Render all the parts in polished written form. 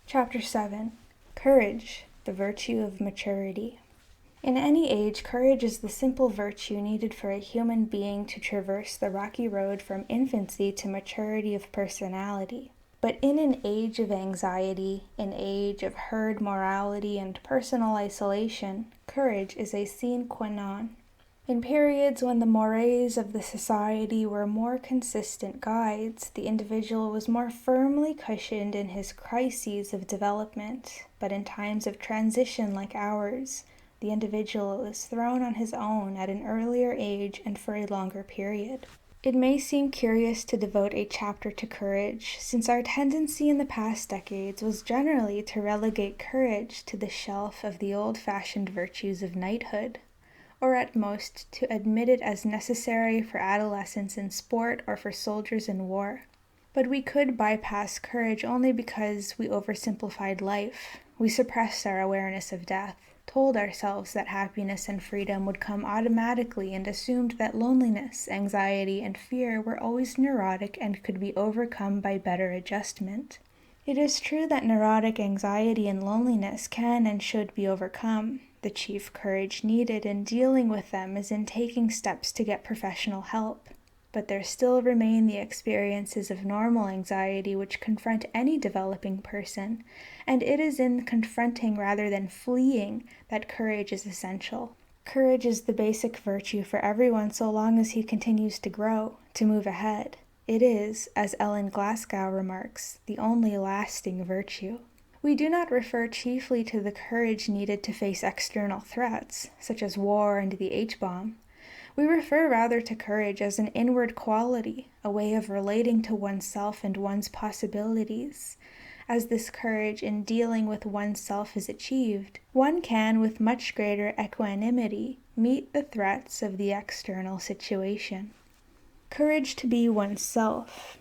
Chapter 7. Courage, the virtue of maturity. In any age, courage is the simple virtue needed for a human being to traverse the rocky road from infancy to maturity of personality. But in an age of anxiety, an age of herd morality and personal isolation, courage is a sine qua non. In periods when the mores of the society were more consistent guides, the individual was more firmly cushioned in his crises of development, but in times of transition like ours, the individual is thrown on his own at an earlier age and for a longer period. It may seem curious to devote a chapter to courage, since our tendency in the past decades was generally to relegate courage to the shelf of the old-fashioned virtues of knighthood, or at most to admit it as necessary for adolescents in sport or for soldiers in war. But we could bypass courage only because we oversimplified life. We suppressed our awareness of death, told ourselves that happiness and freedom would come automatically, and assumed that loneliness, anxiety, and fear were always neurotic and could be overcome by better adjustment. It is true that neurotic anxiety and loneliness can and should be overcome. The chief courage needed in dealing with them is in taking steps to get professional help. But there still remain the experiences of normal anxiety which confront any developing person, and it is in confronting rather than fleeing that courage is essential. Courage is the basic virtue for everyone so long as he continues to grow, to move ahead. It is, as Ellen Glasgow remarks, the only lasting virtue. We do not refer chiefly to the courage needed to face external threats, such as war and the H-bomb. We refer rather to courage as an inward quality, a way of relating to oneself and one's possibilities. As this courage in dealing with oneself is achieved, one can, with much greater equanimity, meet the threats of the external situation. Courage to be oneself.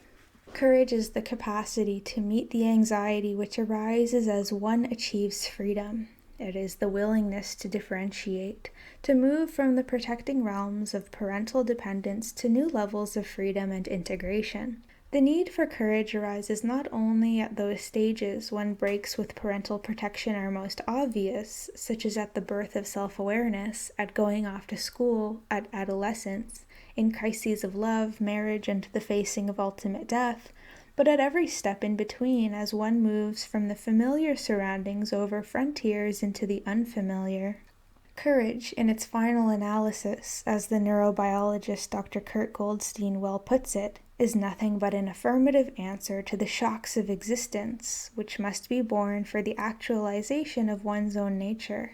Courage is the capacity to meet the anxiety which arises as one achieves freedom. It is the willingness to differentiate, to move from the protecting realms of parental dependence to new levels of freedom and integration. The need for courage arises not only at those stages when breaks with parental protection are most obvious, such as at the birth of self-awareness, at going off to school, at adolescence, in crises of love, marriage, and the facing of ultimate death, but at every step in between as one moves from the familiar surroundings over frontiers into the unfamiliar. Courage, in its final analysis, as the neurobiologist Dr. Kurt Goldstein well puts it, is nothing but an affirmative answer to the shocks of existence, which must be borne for the actualization of one's own nature.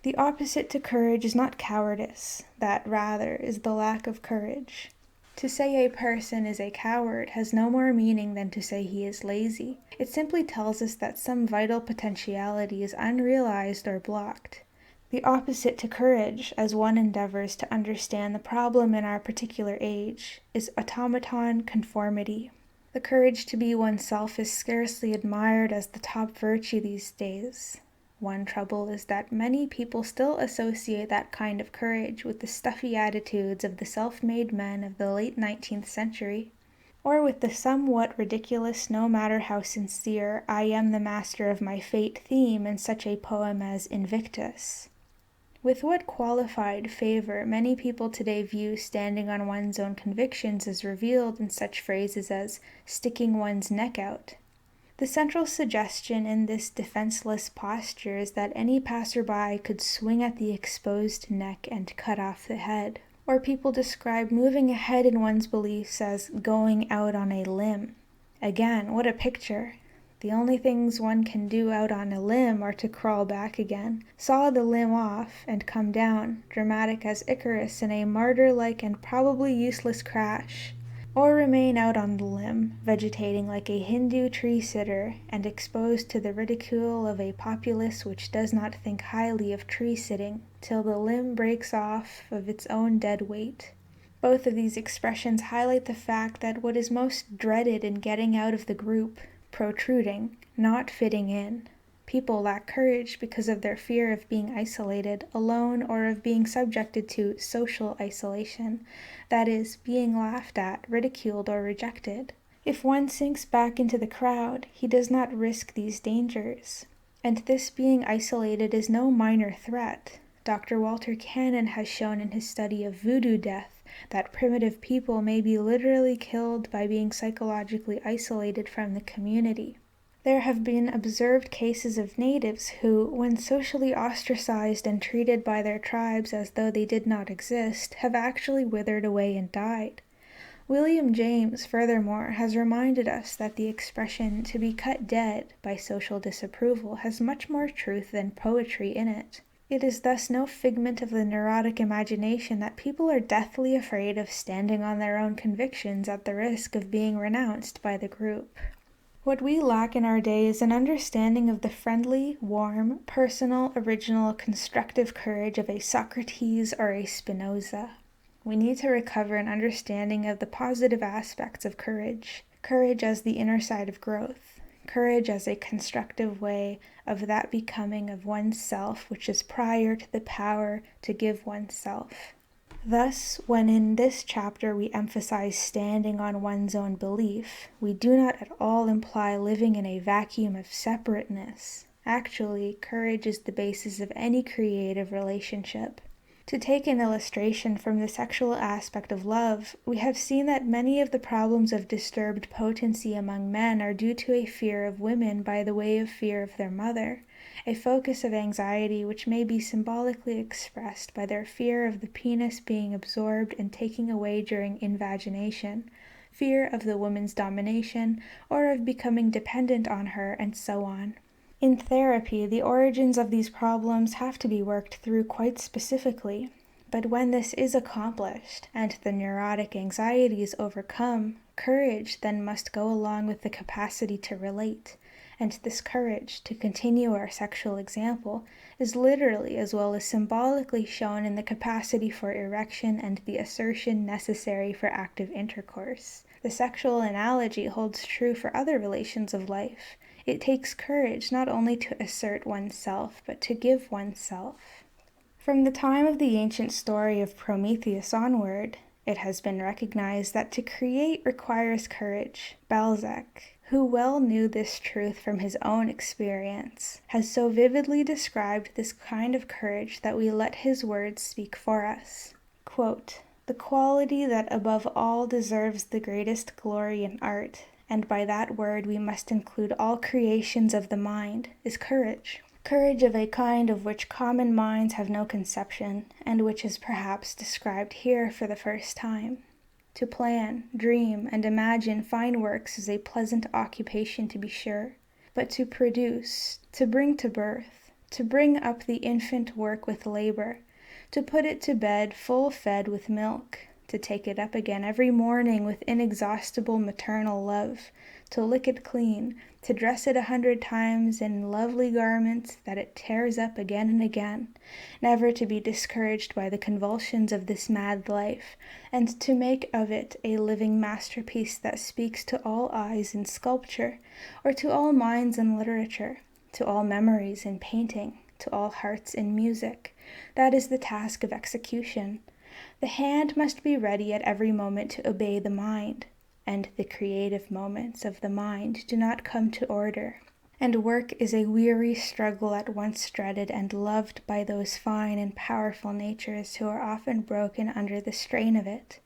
The opposite to courage is not cowardice, that rather is the lack of courage. To say a person is a coward has no more meaning than to say he is lazy. It simply tells us that some vital potentiality is unrealized or blocked. The opposite to courage, as one endeavors to understand the problem in our particular age, is automaton conformity. The courage to be oneself is scarcely admired as the top virtue these days. One trouble is that many people still associate that kind of courage with the stuffy attitudes of the self-made men of the late 19th century, or with the somewhat ridiculous, no matter how sincere, I am the master of my fate theme in such a poem as Invictus. With what qualified favor many people today view standing on one's own convictions as revealed in such phrases as sticking one's neck out. The central suggestion in this defenseless posture is that any passerby could swing at the exposed neck and cut off the head. Or people describe moving ahead in one's beliefs as going out on a limb. Again, what a picture! The only things one can do out on a limb are to crawl back again, saw the limb off, and come down, dramatic as Icarus in a martyr-like and probably useless crash. Or remain out on the limb, vegetating like a Hindu tree-sitter, and exposed to the ridicule of a populace which does not think highly of tree-sitting, till the limb breaks off of its own dead weight. Both of these expressions highlight the fact that what is most dreaded in getting out of the group, protruding, not fitting in. People lack courage because of their fear of being isolated, alone, or of being subjected to social isolation, that is, being laughed at, ridiculed, or rejected. If one sinks back into the crowd, he does not risk these dangers. And this being isolated is no minor threat. Dr. Walter Cannon has shown in his study of voodoo death that primitive people may be literally killed by being psychologically isolated from the community. There have been observed cases of natives who, when socially ostracized and treated by their tribes as though they did not exist, have actually withered away and died. William James, furthermore, has reminded us that the expression "to be cut dead" by social disapproval has much more truth than poetry in it. It is thus no figment of the neurotic imagination that people are deathly afraid of standing on their own convictions at the risk of being renounced by the group. What we lack in our day is an understanding of the friendly, warm, personal, original, constructive courage of a Socrates or a Spinoza. We need to recover an understanding of the positive aspects of courage. Courage as the inner side of growth. Courage as a constructive way of that becoming of oneself which is prior to the power to give oneself. Thus, when in this chapter we emphasize standing on one's own belief, we do not at all imply living in a vacuum of separateness. Actually, courage is the basis of any creative relationship. To take an illustration from the sexual aspect of love, we have seen that many of the problems of disturbed potency among men are due to a fear of women by the way of fear of their mother, a focus of anxiety which may be symbolically expressed by their fear of the penis being absorbed and taken away during invagination, fear of the woman's domination, or of becoming dependent on her, and so on. In therapy, the origins of these problems have to be worked through quite specifically, but when this is accomplished and the neurotic anxiety is overcome, courage then must go along with the capacity to relate, and this courage, to continue our sexual example, is literally as well as symbolically shown in the capacity for erection and the assertion necessary for active intercourse. The sexual analogy holds true for other relations of life. It takes courage not only to assert oneself, but to give oneself. From the time of the ancient story of Prometheus onward, it has been recognized that to create requires courage. Balzac, who well knew this truth from his own experience, has so vividly described this kind of courage that we let his words speak for us. Quote, "The quality that above all deserves the greatest glory in art, and by that word we must include all creations of the mind, is courage. Courage of a kind of which common minds have no conception, and which is perhaps described here for the first time. To plan, dream, and imagine fine works is a pleasant occupation to be sure, but to produce, to bring to birth, to bring up the infant work with labor, to put it to bed full fed with milk, to take it up again every morning with inexhaustible maternal love, to lick it clean, to dress it 100 times in lovely garments that it tears up again and again, never to be discouraged by the convulsions of this mad life, and to make of it a living masterpiece that speaks to all eyes in sculpture, or to all minds in literature, to all memories in painting, to all hearts in music. That is the task of execution. The hand must be ready at every moment to obey the mind, and the creative moments of the mind do not come to order. And work is a weary struggle at once dreaded and loved by those fine and powerful natures who are often broken under the strain of it.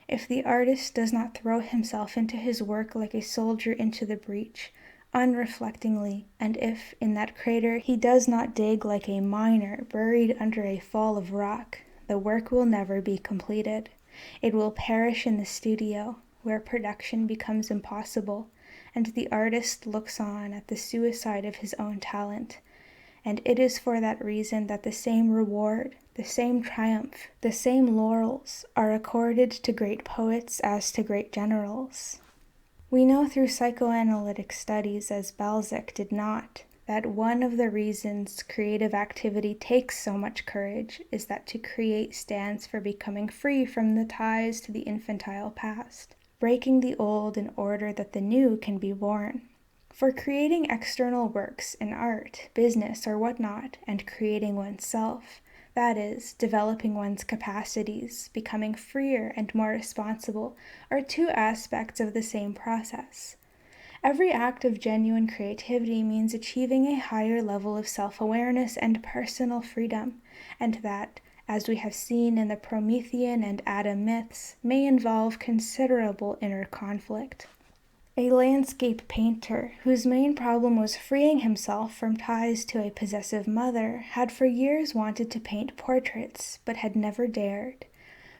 If the artist does not throw himself into his work like a soldier into the breach, unreflectingly, and if in that crater he does not dig like a miner buried under a fall of rock, the work will never be completed. It will perish in the studio, where production becomes impossible, and the artist looks on at the suicide of his own talent. And it is for that reason that the same reward, the same triumph, the same laurels are accorded to great poets as to great generals. We know through psychoanalytic studies, as Balzac did not, that one of the reasons creative activity takes so much courage is that to create stands for becoming free from the ties to the infantile past, breaking the old in order that the new can be born. For creating external works in art, business, or whatnot, and creating oneself, that is, developing one's capacities, becoming freer and more responsible, are two aspects of the same process. Every act of genuine creativity means achieving a higher level of self-awareness and personal freedom, and that, as we have seen in the Promethean and Adam myths, may involve considerable inner conflict. A landscape painter, whose main problem was freeing himself from ties to a possessive mother, had for years wanted to paint portraits, but had never dared.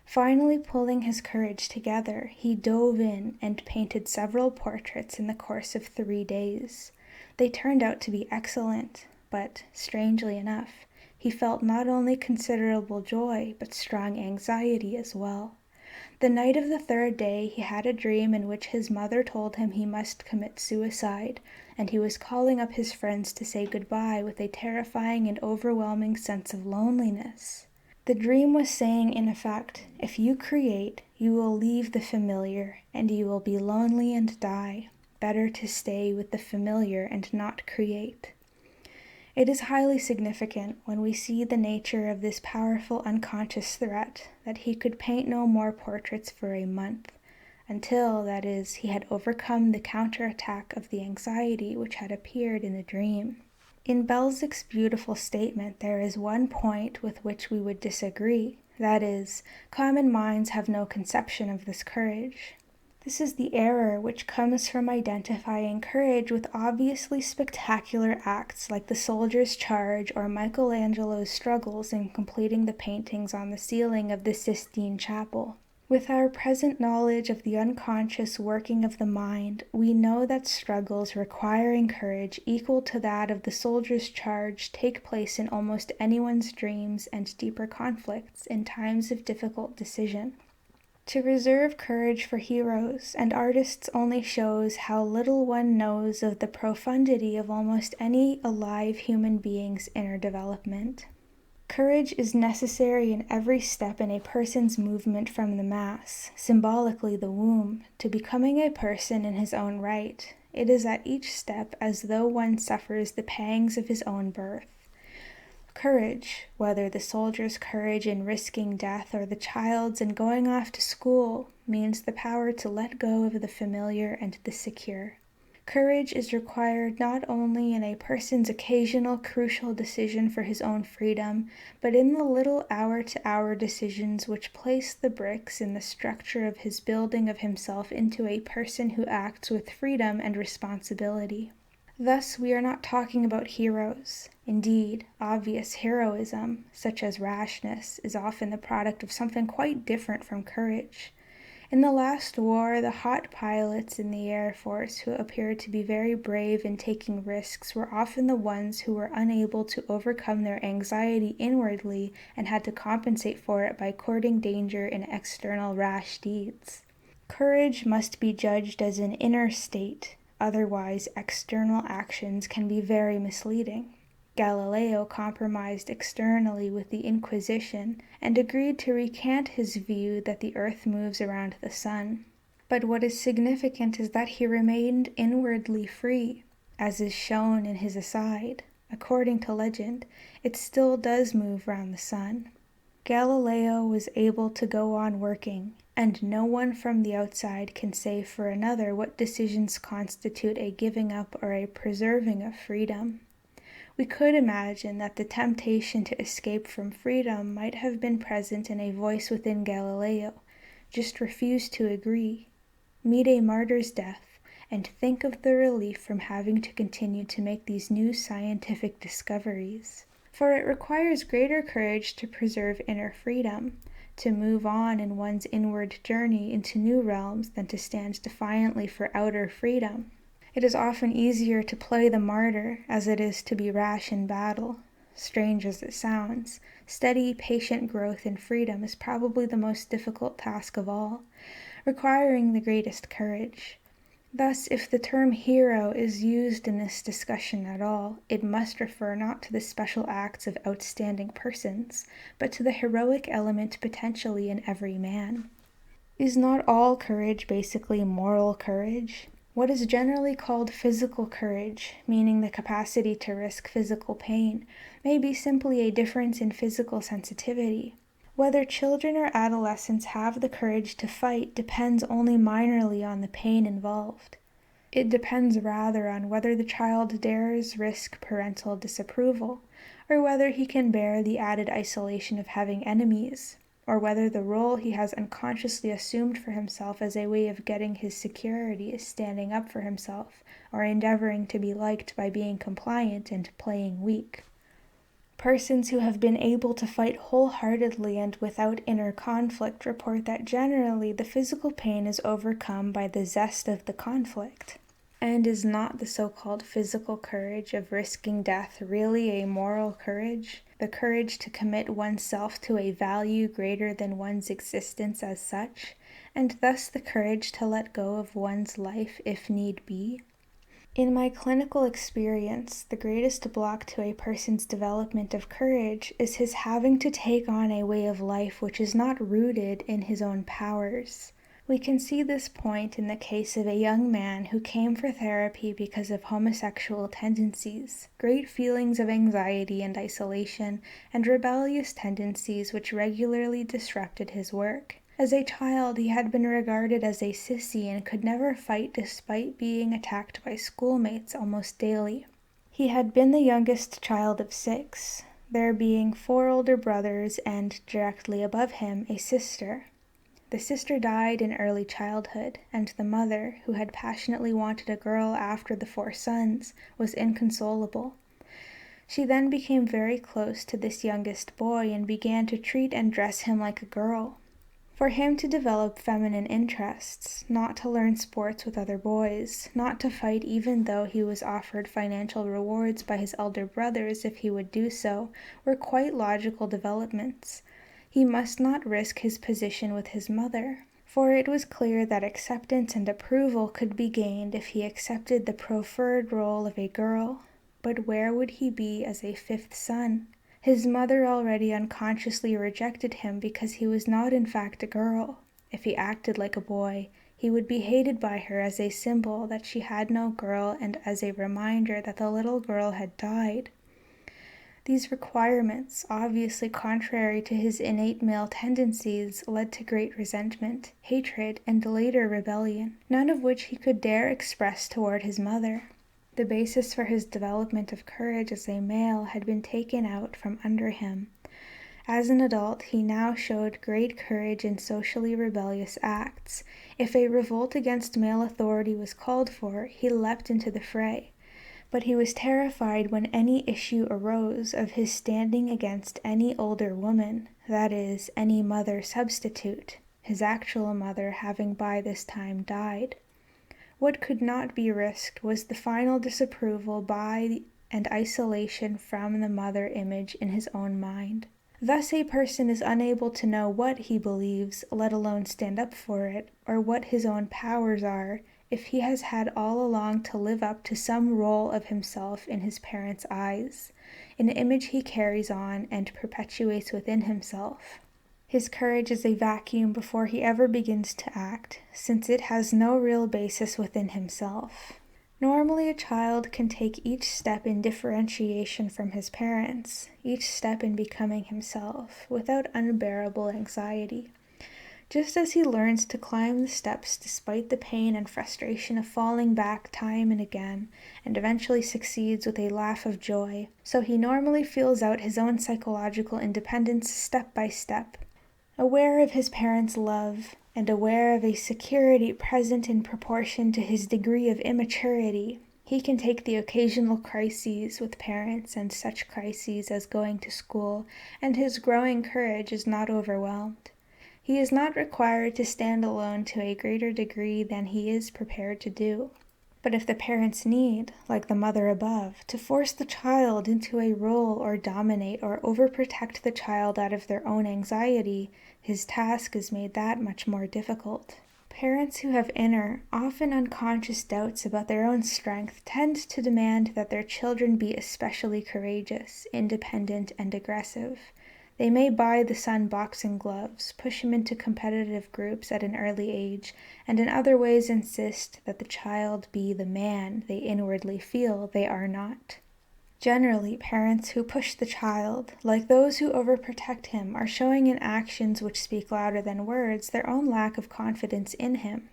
Finally pulling his courage together, he dove in and painted several portraits in the course of 3 days. They turned out to be excellent, but, strangely enough, he felt not only considerable joy, but strong anxiety as well. The night of the 3rd day he had a dream in which his mother told him he must commit suicide, and he was calling up his friends to say goodbye with a terrifying and overwhelming sense of loneliness. The dream was saying, in effect, if you create, you will leave the familiar, and you will be lonely and die. Better to stay with the familiar and not create. It is highly significant when we see the nature of this powerful unconscious threat that he could paint no more portraits for a month, until, that is, he had overcome the counterattack of the anxiety which had appeared in the dream. In Belzic's beautiful statement, there is one point with which we would disagree. That is, common minds have no conception of this courage. This is the error which comes from identifying courage with obviously spectacular acts like the soldier's charge or Michelangelo's struggles in completing the paintings on the ceiling of the Sistine Chapel. With our present knowledge of the unconscious working of the mind, we know that struggles requiring courage equal to that of the soldier's charge take place in almost anyone's dreams and deeper conflicts in times of difficult decision. To reserve courage for heroes and artists only shows how little one knows of the profundity of almost any alive human being's inner development. Courage is necessary in every step in a person's movement from the mass, symbolically the womb, to becoming a person in his own right. It is at each step as though one suffers the pangs of his own birth. Courage, whether the soldier's courage in risking death or the child's in going off to school, means the power to let go of the familiar and the secure. Courage is required not only in a person's occasional crucial decision for his own freedom, but in the little hour-to-hour decisions which place the bricks in the structure of his building of himself into a person who acts with freedom and responsibility. Thus, we are not talking about heroes. Indeed, obvious heroism, such as rashness, is often the product of something quite different from courage. In the last war, the hot pilots in the Air Force who appeared to be very brave in taking risks were often the ones who were unable to overcome their anxiety inwardly and had to compensate for it by courting danger in external rash deeds. Courage must be judged as an inner state, otherwise external actions can be very misleading. Galileo compromised externally with the Inquisition and agreed to recant his view that the earth moves around the sun. But what is significant is that he remained inwardly free, as is shown in his aside. According to legend, it still does move round the sun. Galileo was able to go on working, and no one from the outside can say for another what decisions constitute a giving up or a preserving of freedom. We could imagine that the temptation to escape from freedom might have been present in a voice within Galileo, just refuse to agree, meet a martyr's death, and think of the relief from having to continue to make these new scientific discoveries. For it requires greater courage to preserve inner freedom, to move on in one's inward journey into new realms than to stand defiantly for outer freedom. It is often easier to play the martyr as it is to be rash in battle. Strange as it sounds, steady, patient growth in freedom is probably the most difficult task of all, requiring the greatest courage. Thus, if the term hero is used in this discussion at all, it must refer not to the special acts of outstanding persons, but to the heroic element potentially in every man. Is not all courage basically moral courage? What is generally called physical courage, meaning the capacity to risk physical pain, may be simply a difference in physical sensitivity. Whether children or adolescents have the courage to fight depends only minorly on the pain involved. It depends rather on whether the child dares risk parental disapproval, or whether he can bear the added isolation of having enemies, or whether the role he has unconsciously assumed for himself as a way of getting his security is standing up for himself, or endeavoring to be liked by being compliant and playing weak. Persons who have been able to fight wholeheartedly and without inner conflict report that generally the physical pain is overcome by the zest of the conflict. And is not the so-called physical courage of risking death really a moral courage? The courage to commit oneself to a value greater than one's existence as such, and thus the courage to let go of one's life if need be? In my clinical experience, the greatest block to a person's development of courage is his having to take on a way of life which is not rooted in his own powers. We can see this point in the case of a young man who came for therapy because of homosexual tendencies, great feelings of anxiety and isolation, and rebellious tendencies which regularly disrupted his work. As a child, he had been regarded as a sissy and could never fight despite being attacked by schoolmates almost daily. He had been the youngest child of 6, there being 4 older brothers and, directly above him, a sister. The sister died in early childhood, and the mother, who had passionately wanted a girl after the 4 sons, was inconsolable. She then became very close to this youngest boy and began to treat and dress him like a girl. For him to develop feminine interests, not to learn sports with other boys, not to fight even though he was offered financial rewards by his elder brothers if he would do so, were quite logical developments. He must not risk his position with his mother, for it was clear that acceptance and approval could be gained if he accepted the preferred role of a girl. But where would he be as a 5th son? His mother already unconsciously rejected him because he was not in fact a girl. If he acted like a boy, he would be hated by her as a symbol that she had no girl and as a reminder that the little girl had died. These requirements, obviously contrary to his innate male tendencies, led to great resentment, hatred, and later rebellion, none of which he could dare express toward his mother. The basis for his development of courage as a male had been taken out from under him. As an adult, he now showed great courage in socially rebellious acts. If a revolt against male authority was called for, he leapt into the fray. But he was terrified when any issue arose of his standing against any older woman, that is, any mother substitute, his actual mother having by this time died. What could not be risked was the final disapproval by and isolation from the mother image in his own mind. Thus a person is unable to know what he believes, let alone stand up for it, or what his own powers are, if he has had all along to live up to some role of himself in his parents' eyes, an image he carries on and perpetuates within himself. His courage is a vacuum before he ever begins to act, since it has no real basis within himself. Normally a child can take each step in differentiation from his parents, each step in becoming himself, without unbearable anxiety. Just as he learns to climb the steps despite the pain and frustration of falling back time and again, and eventually succeeds with a laugh of joy, so he normally feels out his own psychological independence step by step. Aware of his parents' love, and aware of a security present in proportion to his degree of immaturity, he can take the occasional crises with parents and such crises as going to school, and his growing courage is not overwhelmed. He is not required to stand alone to a greater degree than he is prepared to do. But if the parents need, like the mother above, to force the child into a role or dominate or overprotect the child out of their own anxiety, his task is made that much more difficult. Parents who have inner, often unconscious doubts about their own strength tend to demand that their children be especially courageous, independent, and aggressive. They may buy the son boxing gloves, push him into competitive groups at an early age, and in other ways insist that the child be the man they inwardly feel they are not. Generally, parents who push the child, like those who overprotect him, are showing in actions which speak louder than words their own lack of confidence in him.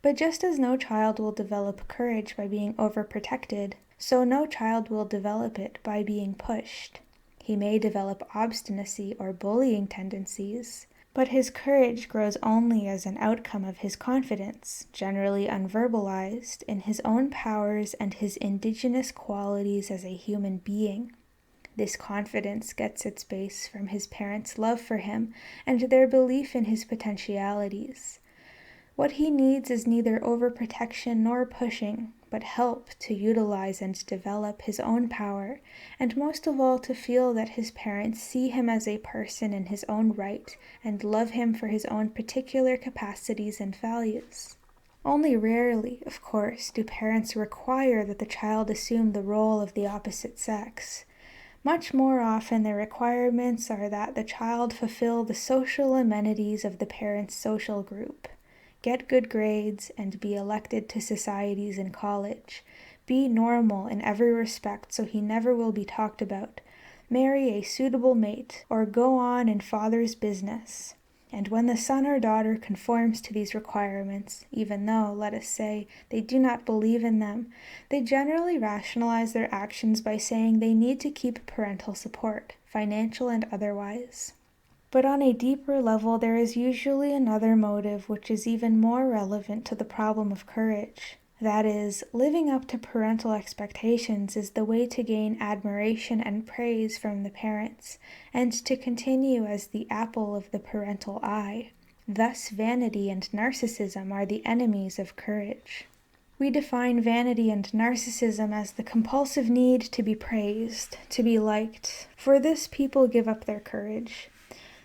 But just as no child will develop courage by being overprotected, so no child will develop it by being pushed. He may develop obstinacy or bullying tendencies, but his courage grows only as an outcome of his confidence, generally unverbalized, in his own powers and his indigenous qualities as a human being. This confidence gets its base from his parents' love for him and their belief in his potentialities. What he needs is neither overprotection nor pushing, but help to utilize and develop his own power, and most of all to feel that his parents see him as a person in his own right and love him for his own particular capacities and values. Only rarely, of course, do parents require that the child assume the role of the opposite sex. Much more often the requirements are that the child fulfill the social amenities of the parent's social group. Get good grades, and be elected to societies in college. Be normal in every respect so he never will be talked about. Marry a suitable mate, or go on in father's business. And when the son or daughter conforms to these requirements, even though, let us say, they do not believe in them, they generally rationalize their actions by saying they need to keep parental support, financial and otherwise. But on a deeper level, there is usually another motive which is even more relevant to the problem of courage. That is, living up to parental expectations is the way to gain admiration and praise from the parents, and to continue as the apple of the parental eye. Thus, vanity and narcissism are the enemies of courage. We define vanity and narcissism as the compulsive need to be praised, to be liked. For this, people give up their courage.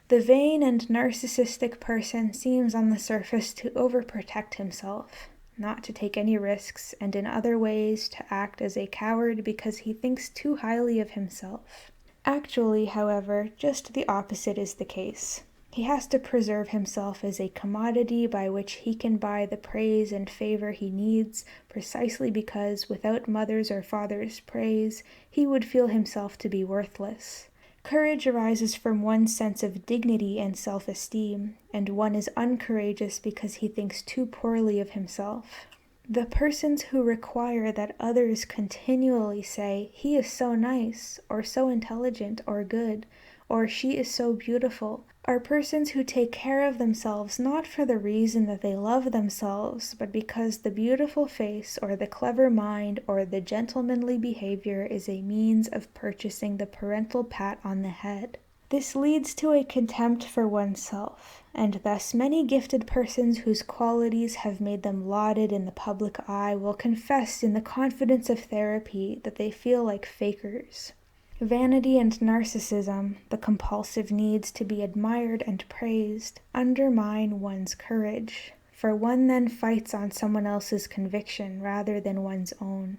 The vain and narcissistic person seems on the surface to overprotect himself, not to take any risks, and in other ways to act as a coward because he thinks too highly of himself. Actually, however, just the opposite is the case. He has to preserve himself as a commodity by which he can buy the praise and favor he needs, precisely because without mother's or father's praise, he would feel himself to be worthless. Courage arises from one's sense of dignity and self-esteem, and one is uncourageous because he thinks too poorly of himself. The persons who require that others continually say, "He is so nice," or "so intelligent," or "good," or "she is so beautiful," are persons who take care of themselves not for the reason that they love themselves, but because the beautiful face or the clever mind or the gentlemanly behavior is a means of purchasing the parental pat on the head. This leads to a contempt for oneself, and thus many gifted persons whose qualities have made them lauded in the public eye will confess in the confidence of therapy that they feel like fakers. Vanity and narcissism, the compulsive needs to be admired and praised, undermine one's courage, for one then fights on someone else's conviction rather than one's own.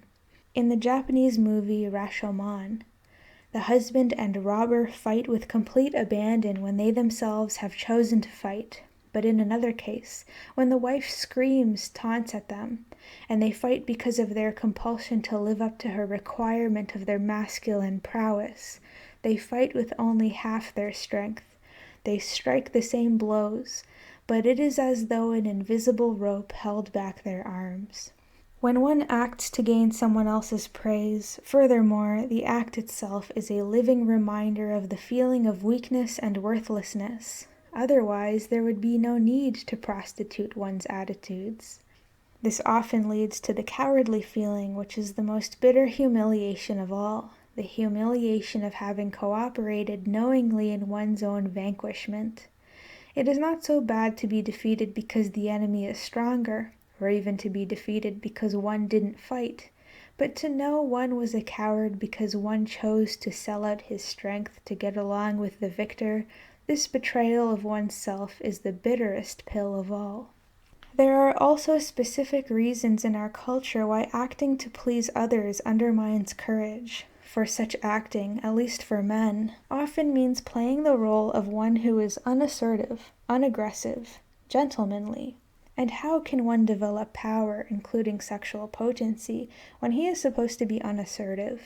In the Japanese movie Rashomon, the husband and robber fight with complete abandon when they themselves have chosen to fight, but in another case, when the wife screams, taunts at them, and they fight because of their compulsion to live up to her requirement of their masculine prowess, they fight with only half their strength. They strike the same blows, but it is as though an invisible rope held back their arms. When one acts to gain someone else's praise, furthermore, the act itself is a living reminder of the feeling of weakness and worthlessness. Otherwise, there would be no need to prostitute one's attitudes. This often leads to the cowardly feeling, which is the most bitter humiliation of all, the humiliation of having cooperated knowingly in one's own vanquishment. It is not so bad to be defeated because the enemy is stronger, or even to be defeated because one didn't fight, but to know one was a coward because one chose to sell out his strength to get along with the victor, this betrayal of oneself is the bitterest pill of all. There are also specific reasons in our culture why acting to please others undermines courage. for such acting, at least for men, often means playing the role of one who is unassertive, unaggressive, gentlemanly. And how can one develop power, including sexual potency, when he is supposed to be unassertive?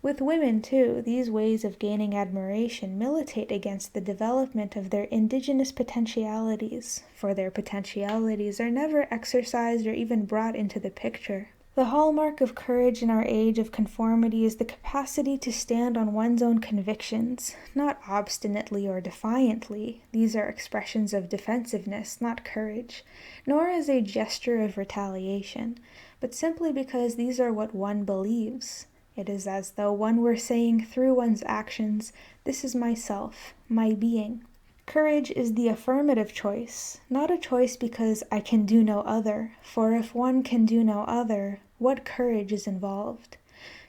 With women, too, these ways of gaining admiration militate against the development of their indigenous potentialities, for their potentialities are never exercised or even brought into the picture. The hallmark of courage in our age of conformity is the capacity to stand on one's own convictions, not obstinately or defiantly. These are expressions of defensiveness, not courage, nor as a gesture of retaliation, but simply because these are what one believes. It is as though one were saying through one's actions, "This is myself, my being." Courage is the affirmative choice, not a choice because I can do no other, for if one can do no other, what courage is involved?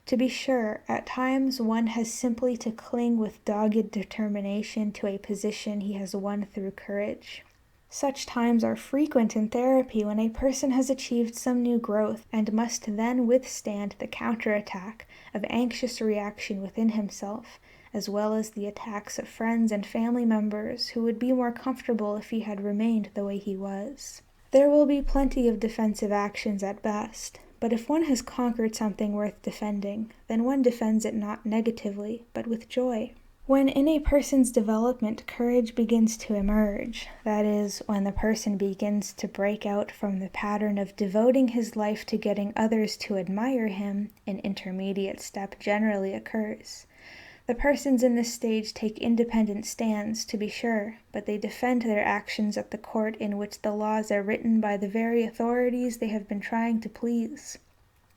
To be sure, at times one has simply to cling with dogged determination to a position he has won through courage. Such times are frequent in therapy when a person has achieved some new growth and must then withstand the counterattack of anxious reaction within himself, as well as the attacks of friends and family members who would be more comfortable if he had remained the way he was. There will be plenty of defensive actions at best, but if one has conquered something worth defending, then one defends it not negatively, but with joy. When in a person's development courage begins to emerge, that is, when the person begins to break out from the pattern of devoting his life to getting others to admire him, an intermediate step generally occurs. The persons in this stage take independent stands, to be sure, but they defend their actions at the court in which the laws are written by the very authorities they have been trying to please.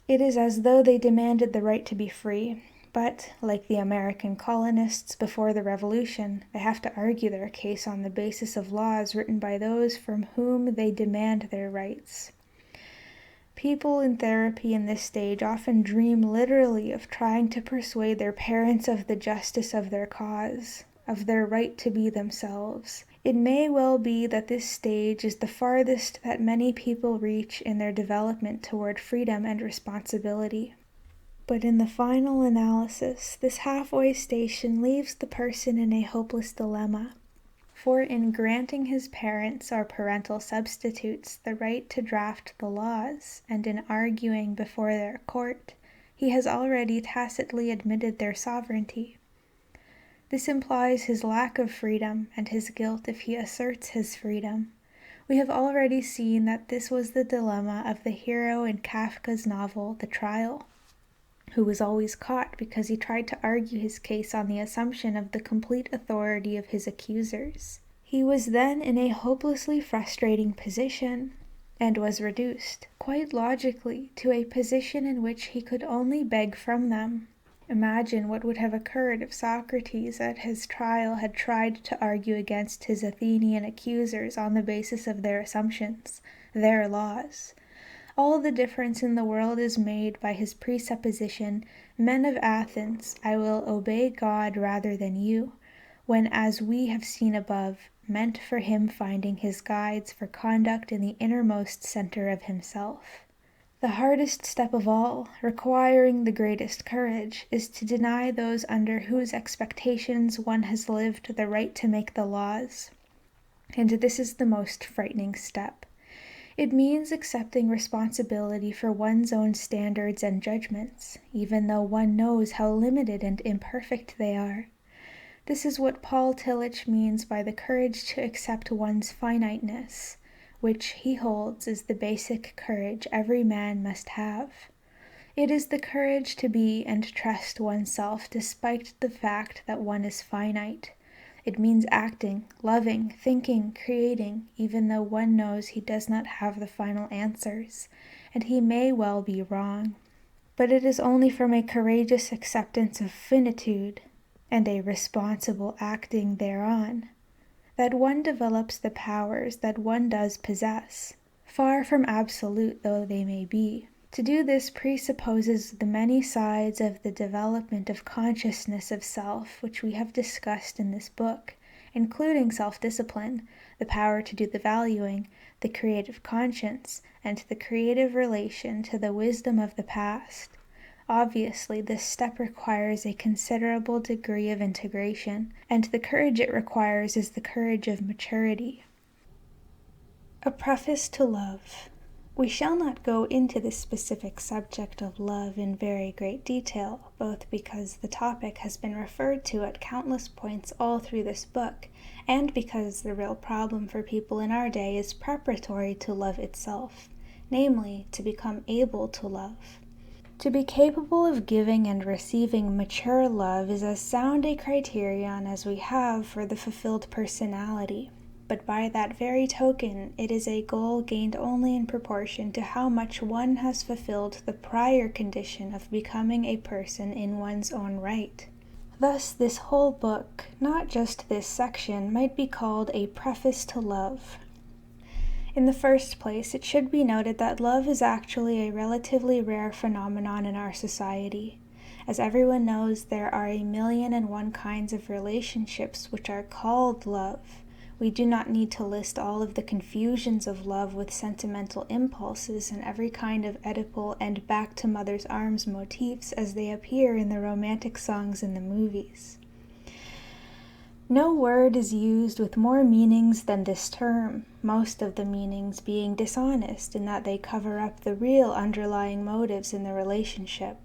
It is as though they demanded the right to be free, but, like the American colonists before the Revolution, they have to argue their case on the basis of laws written by those from whom they demand their rights. People in therapy in this stage often dream literally of trying to persuade their parents of the justice of their cause, of their right to be themselves. It may well be that this stage is the farthest that many people reach in their development toward freedom and responsibility. But in the final analysis, this halfway station leaves the person in a hopeless dilemma. For in granting his parents or parental substitutes the right to draft the laws, and in arguing before their court, he has already tacitly admitted their sovereignty. This implies his lack of freedom and his guilt if he asserts his freedom. We have already seen that this was the dilemma of the hero in Kafka's novel The Trial, who was always caught because he tried to argue his case on the assumption of the complete authority of his accusers. He was then in a hopelessly frustrating position, and was reduced, quite logically, to a position in which he could only beg from them. Imagine what would have occurred if Socrates at his trial had tried to argue against his Athenian accusers on the basis of their assumptions, their laws. All the difference in the world is made by his presupposition, "Men of Athens, I will obey God rather than you," when, as we have seen above, meant for him finding his guides for conduct in the innermost center of himself. The hardest step of all, requiring the greatest courage, is to deny those under whose expectations one has lived the right to make the laws. And this is the most frightening step. It means accepting responsibility for one's own standards and judgments, even though one knows how limited and imperfect they are. This is what Paul Tillich means by the courage to accept one's finiteness, which he holds is the basic courage every man must have. It is the courage to be and trust oneself despite the fact that one is finite. It means acting, loving, thinking, creating, even though one knows he does not have the final answers, and he may well be wrong. But it is only from a courageous acceptance of finitude, and a responsible acting thereon, that one develops the powers that one does possess, far from absolute though they may be. To do this presupposes the many sides of the development of consciousness of self which we have discussed in this book, including self-discipline, the power to do the valuing, the creative conscience, and the creative relation to the wisdom of the past. Obviously, this step requires a considerable degree of integration, and the courage it requires is the courage of maturity. A preface to love. We shall not go into the specific subject of love in very great detail, both because the topic has been referred to at countless points all through this book, and because the real problem for people in our day is preparatory to love itself, namely, to become able to love. To be capable of giving and receiving mature love is as sound a criterion as we have for the fulfilled personality. But by that very token, it is a goal gained only in proportion to how much one has fulfilled the prior condition of becoming a person in one's own right. Thus, this whole book, not just this section, might be called a preface to love. In the first place, it should be noted that love is actually a relatively rare phenomenon in our society. As everyone knows, there are 1,000,001 kinds of relationships which are called love. We do not need to list all of the confusions of love with sentimental impulses and every kind of Oedipal and back to mother's arms motifs as they appear in the romantic songs in the movies. No word is used with more meanings than this term, most of the meanings being dishonest in that they cover up the real underlying motives in the relationship.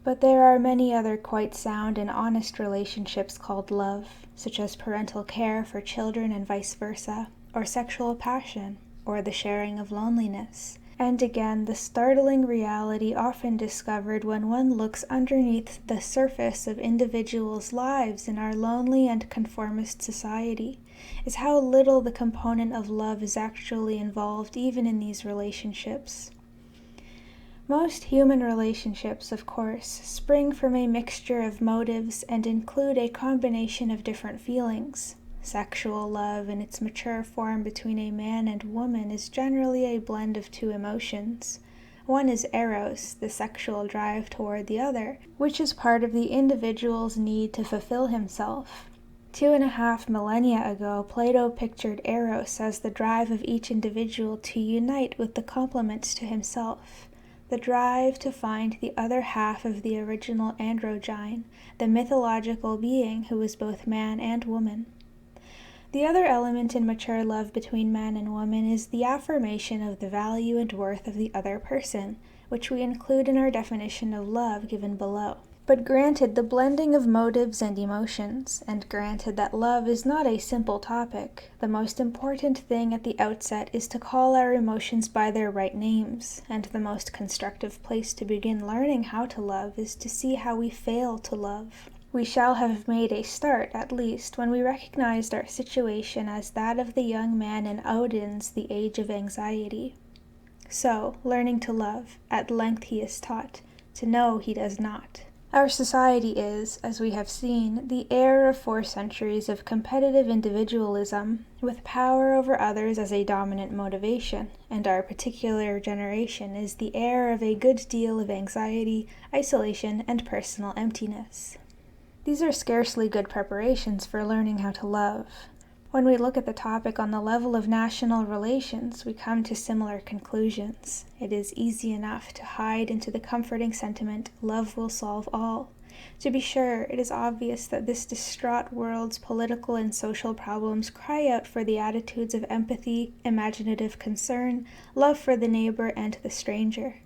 But there are many other quite sound and honest relationships called love, such as parental care for children and vice versa, or sexual passion, or the sharing of loneliness. And again, the startling reality often discovered when one looks underneath the surface of individuals' lives in our lonely and conformist society, is how little the component of love is actually involved even in these relationships. Most human relationships, of course, spring from a mixture of motives and include a combination of different feelings. Sexual love in its mature form between a man and woman is generally a blend of two emotions. One is eros, the sexual drive toward the other, which is part of the individual's need to fulfill himself. 2.5 millennia ago, Plato pictured eros as the drive of each individual to unite with the complements to himself. The drive to find the other half of the original androgyne, the mythological being who was both man and woman. The other element in mature love between man and woman is the affirmation of the value and worth of the other person, which we include in our definition of love given below. But granted the blending of motives and emotions, and granted that love is not a simple topic, the most important thing at the outset is to call our emotions by their right names, and the most constructive place to begin learning how to love is to see how we fail to love. We shall have made a start, at least, when we recognized our situation as that of the young man in Odin's The Age of Anxiety. So, learning to love, at length he is taught, to know he does not. Our society is, as we have seen, the heir of 4 centuries of competitive individualism, with power over others as a dominant motivation, and our particular generation is the heir of a good deal of anxiety, isolation, and personal emptiness. These are scarcely good preparations for learning how to love. When we look at the topic on the level of national relations, we come to similar conclusions. It is easy enough to hide into the comforting sentiment, love will solve all. To be sure, it is obvious that this distraught world's political and social problems cry out for the attitudes of empathy, imaginative concern, love for the neighbor and the stranger.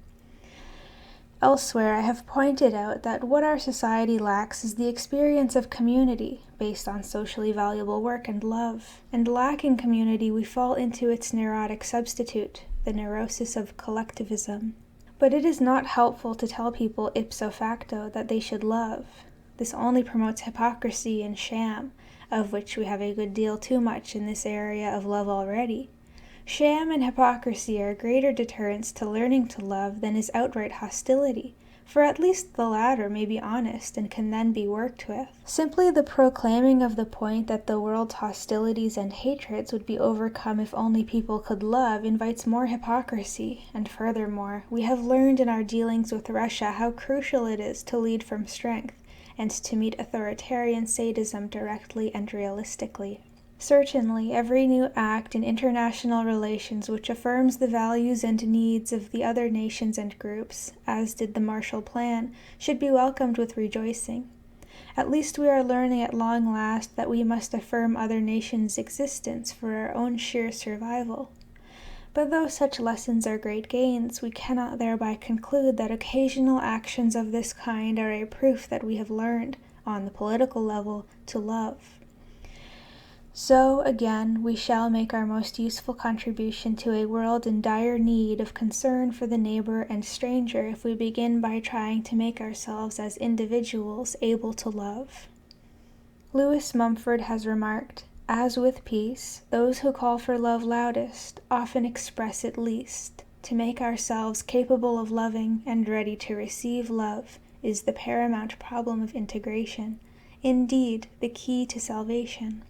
Elsewhere, I have pointed out that what our society lacks is the experience of community, based on socially valuable work and love. And lacking community, we fall into its neurotic substitute, the neurosis of collectivism. But it is not helpful to tell people ipso facto that they should love. This only promotes hypocrisy and sham, of which we have a good deal too much in this area of love already. Sham and hypocrisy are greater deterrents to learning to love than is outright hostility, for at least the latter may be honest and can then be worked with. Simply the proclaiming of the point that the world's hostilities and hatreds would be overcome if only people could love invites more hypocrisy, and furthermore, we have learned in our dealings with Russia how crucial it is to lead from strength, and to meet authoritarian sadism directly and realistically. Certainly, every new act in international relations which affirms the values and needs of the other nations and groups, as did the Marshall Plan, should be welcomed with rejoicing. At least we are learning at long last that we must affirm other nations' existence for our own sheer survival. But though such lessons are great gains, we cannot thereby conclude that occasional actions of this kind are a proof that we have learned, on the political level, to love. So, again, we shall make our most useful contribution to a world in dire need of concern for the neighbor and stranger if we begin by trying to make ourselves as individuals able to love. Lewis Mumford has remarked, "As with peace, those who call for love loudest often express it least. To make ourselves capable of loving and ready to receive love is the paramount problem of integration, indeed the key to salvation."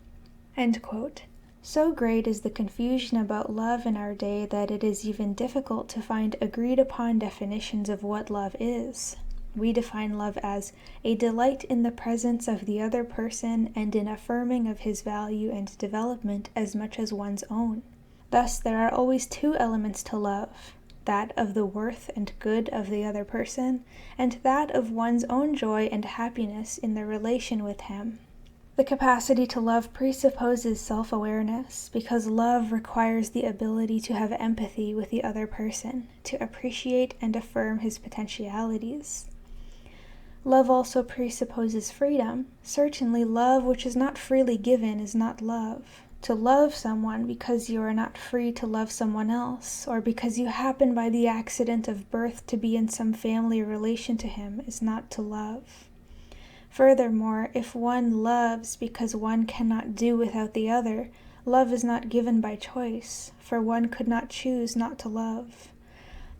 End quote. So great is the confusion about love in our day that it is even difficult to find agreed-upon definitions of what love is. We define love as a delight in the presence of the other person and in affirming of his value and development as much as one's own. Thus, there are always two elements to love, that of the worth and good of the other person, and that of one's own joy and happiness in the relation with him. The capacity to love presupposes self-awareness, because love requires the ability to have empathy with the other person, to appreciate and affirm his potentialities. Love also presupposes freedom. Certainly, love which is not freely given is not love. To love someone because you are not free to love someone else, or because you happen by the accident of birth to be in some family relation to him, is not to love. Furthermore, if one loves because one cannot do without the other, love is not given by choice, for one could not choose not to love.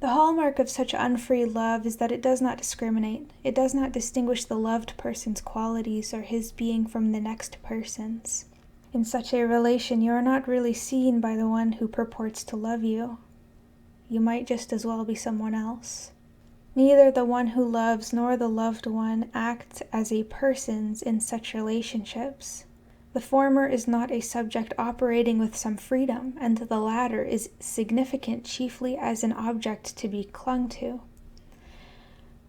The hallmark of such unfree love is that it does not discriminate. It does not distinguish the loved person's qualities or his being from the next person's. In such a relation, you are not really seen by the one who purports to love you. You might just as well be someone else. Neither the one who loves nor the loved one act as a persons in such relationships. The former is not a subject operating with some freedom, and the latter is significant chiefly as an object to be clung to.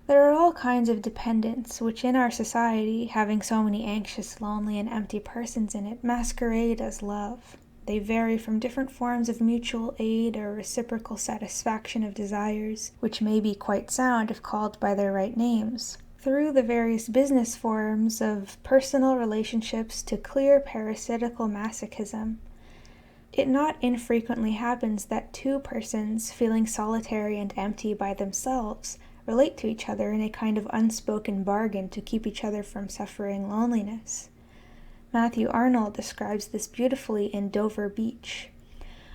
There are all kinds of dependence, which in our society, having so many anxious, lonely, and empty persons in it, masquerade as love. They vary from different forms of mutual aid or reciprocal satisfaction of desires, which may be quite sound if called by their right names, through the various business forms of personal relationships to clear parasitical masochism. It not infrequently happens that two persons, feeling solitary and empty by themselves, relate to each other in a kind of unspoken bargain to keep each other from suffering loneliness. Matthew Arnold describes this beautifully in Dover Beach.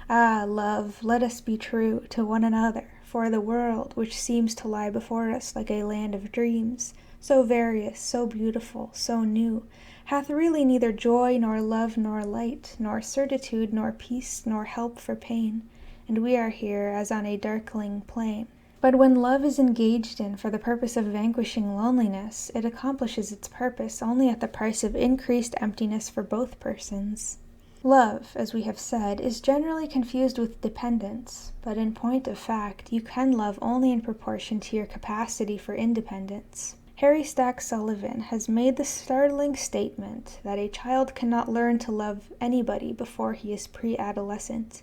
"Ah, love, let us be true to one another, for the world, which seems to lie before us like a land of dreams, so various, so beautiful, so new, hath really neither joy nor love nor light, nor certitude nor peace nor help for pain, and we are here as on a darkling plain. But when love is engaged in for the purpose of vanquishing loneliness, it accomplishes its purpose only at the price of increased emptiness for both persons. Love, as we have said, is generally confused with dependence, but in point of fact, you can love only in proportion to your capacity for independence. Harry Stack Sullivan has made the startling statement that a child cannot learn to love anybody before he is pre-adolescent.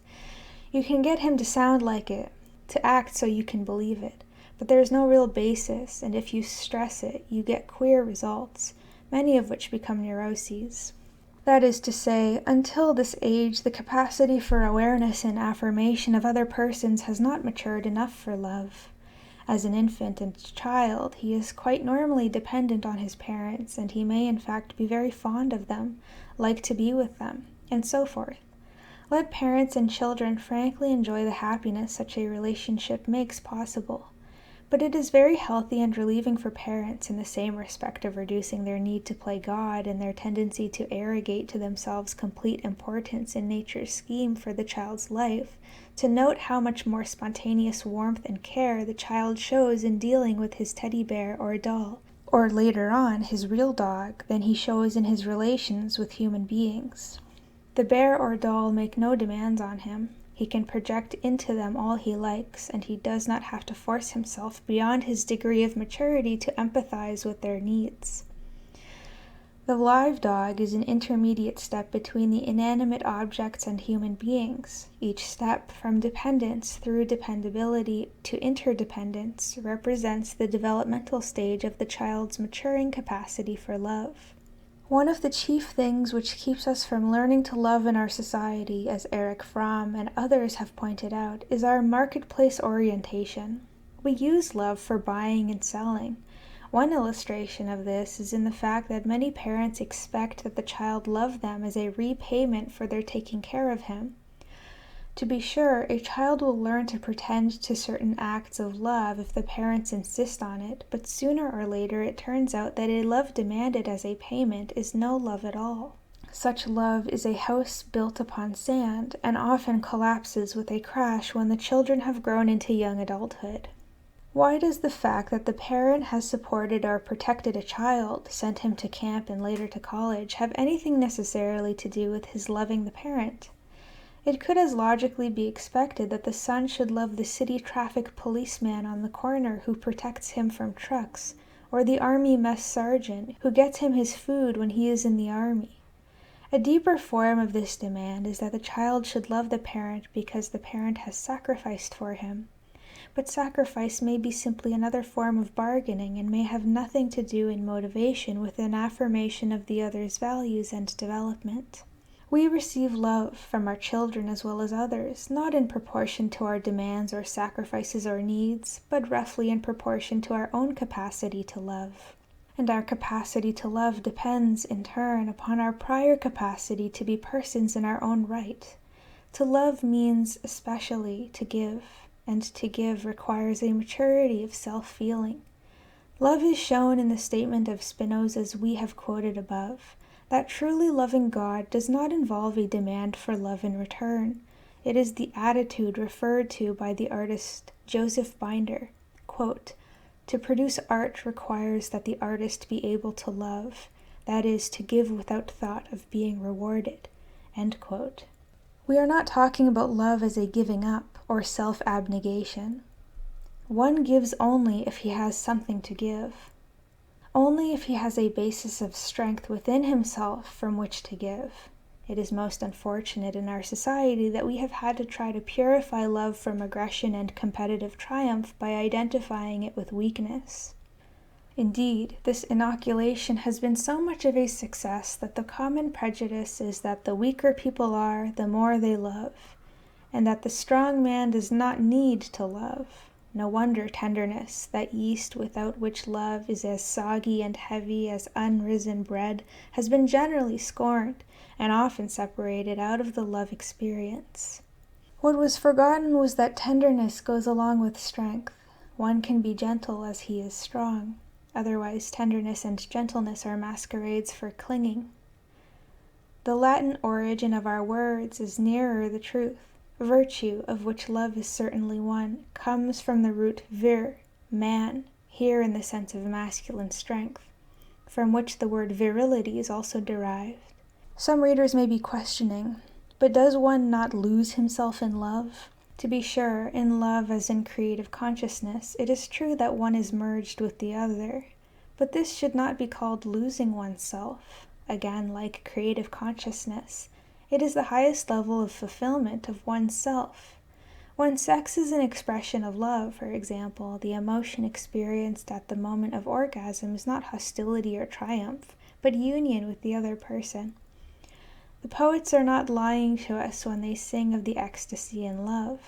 You can get him to sound like it, to act so you can believe it, but there is no real basis, and if you stress it, you get queer results, many of which become neuroses. That is to say, until this age, the capacity for awareness and affirmation of other persons has not matured enough for love. As an infant and child, he is quite normally dependent on his parents, and he may in fact be very fond of them, like to be with them, and so forth. Let parents and children frankly enjoy the happiness such a relationship makes possible. But it is very healthy and relieving for parents, in the same respect of reducing their need to play God and their tendency to arrogate to themselves complete importance in nature's scheme for the child's life, to note how much more spontaneous warmth and care the child shows in dealing with his teddy bear or doll, or later on his real dog, than he shows in his relations with human beings. The bear or doll make no demands on him. He can project into them all he likes, and he does not have to force himself beyond his degree of maturity to empathize with their needs. The live dog is an intermediate step between the inanimate objects and human beings. Each step, from dependence through dependability to interdependence, represents the developmental stage of the child's maturing capacity for love. One of the chief things which keeps us from learning to love in our society, as Erich Fromm and others have pointed out, is our marketplace orientation. We use love for buying and selling. One illustration of this is in the fact that many parents expect that the child love them as a repayment for their taking care of him. To be sure, a child will learn to pretend to certain acts of love if the parents insist on it, but sooner or later it turns out that a love demanded as a payment is no love at all. Such love is a house built upon sand, and often collapses with a crash when the children have grown into young adulthood. Why does the fact that the parent has supported or protected a child, sent him to camp and later to college, have anything necessarily to do with his loving the parent? It could as logically be expected that the son should love the city traffic policeman on the corner who protects him from trucks, or the army mess sergeant who gets him his food when he is in the army. A deeper form of this demand is that the child should love the parent because the parent has sacrificed for him. But sacrifice may be simply another form of bargaining and may have nothing to do in motivation with an affirmation of the other's values and development. We receive love from our children as well as others, not in proportion to our demands or sacrifices or needs, but roughly in proportion to our own capacity to love. And our capacity to love depends, in turn, upon our prior capacity to be persons in our own right. To love means especially to give, and to give requires a maturity of self-feeling. Love is shown in the statement of Spinoza's we have quoted above, that truly loving God does not involve a demand for love in return. It is the attitude referred to by the artist Joseph Binder. Quote, "To produce art requires that the artist be able to love, that is, to give without thought of being rewarded." End quote. We are not talking about love as a giving up or self-abnegation. One gives only if he has something to give. Only if he has a basis of strength within himself from which to give. It is most unfortunate in our society that we have had to try to purify love from aggression and competitive triumph by identifying it with weakness. Indeed, this inoculation has been so much of a success that the common prejudice is that the weaker people are, the more they love, and that the strong man does not need to love. No wonder tenderness, that yeast without which love is as soggy and heavy as unrisen bread, has been generally scorned, and often separated out of the love experience. What was forgotten was that tenderness goes along with strength. One can be gentle as he is strong. Otherwise, tenderness and gentleness are masquerades for clinging. The Latin origin of our words is nearer the truth. Virtue, of which love is certainly one, comes from the root vir, man, here in the sense of masculine strength, from which the word virility is also derived. Some readers may be questioning, but does one not lose himself in love? To be sure, in love as in creative consciousness, it is true that one is merged with the other, but this should not be called losing oneself. Again, like creative consciousness, it is the highest level of fulfillment of oneself. When sex is an expression of love, for example, the emotion experienced at the moment of orgasm is not hostility or triumph, but union with the other person. The poets are not lying to us when they sing of the ecstasy in love.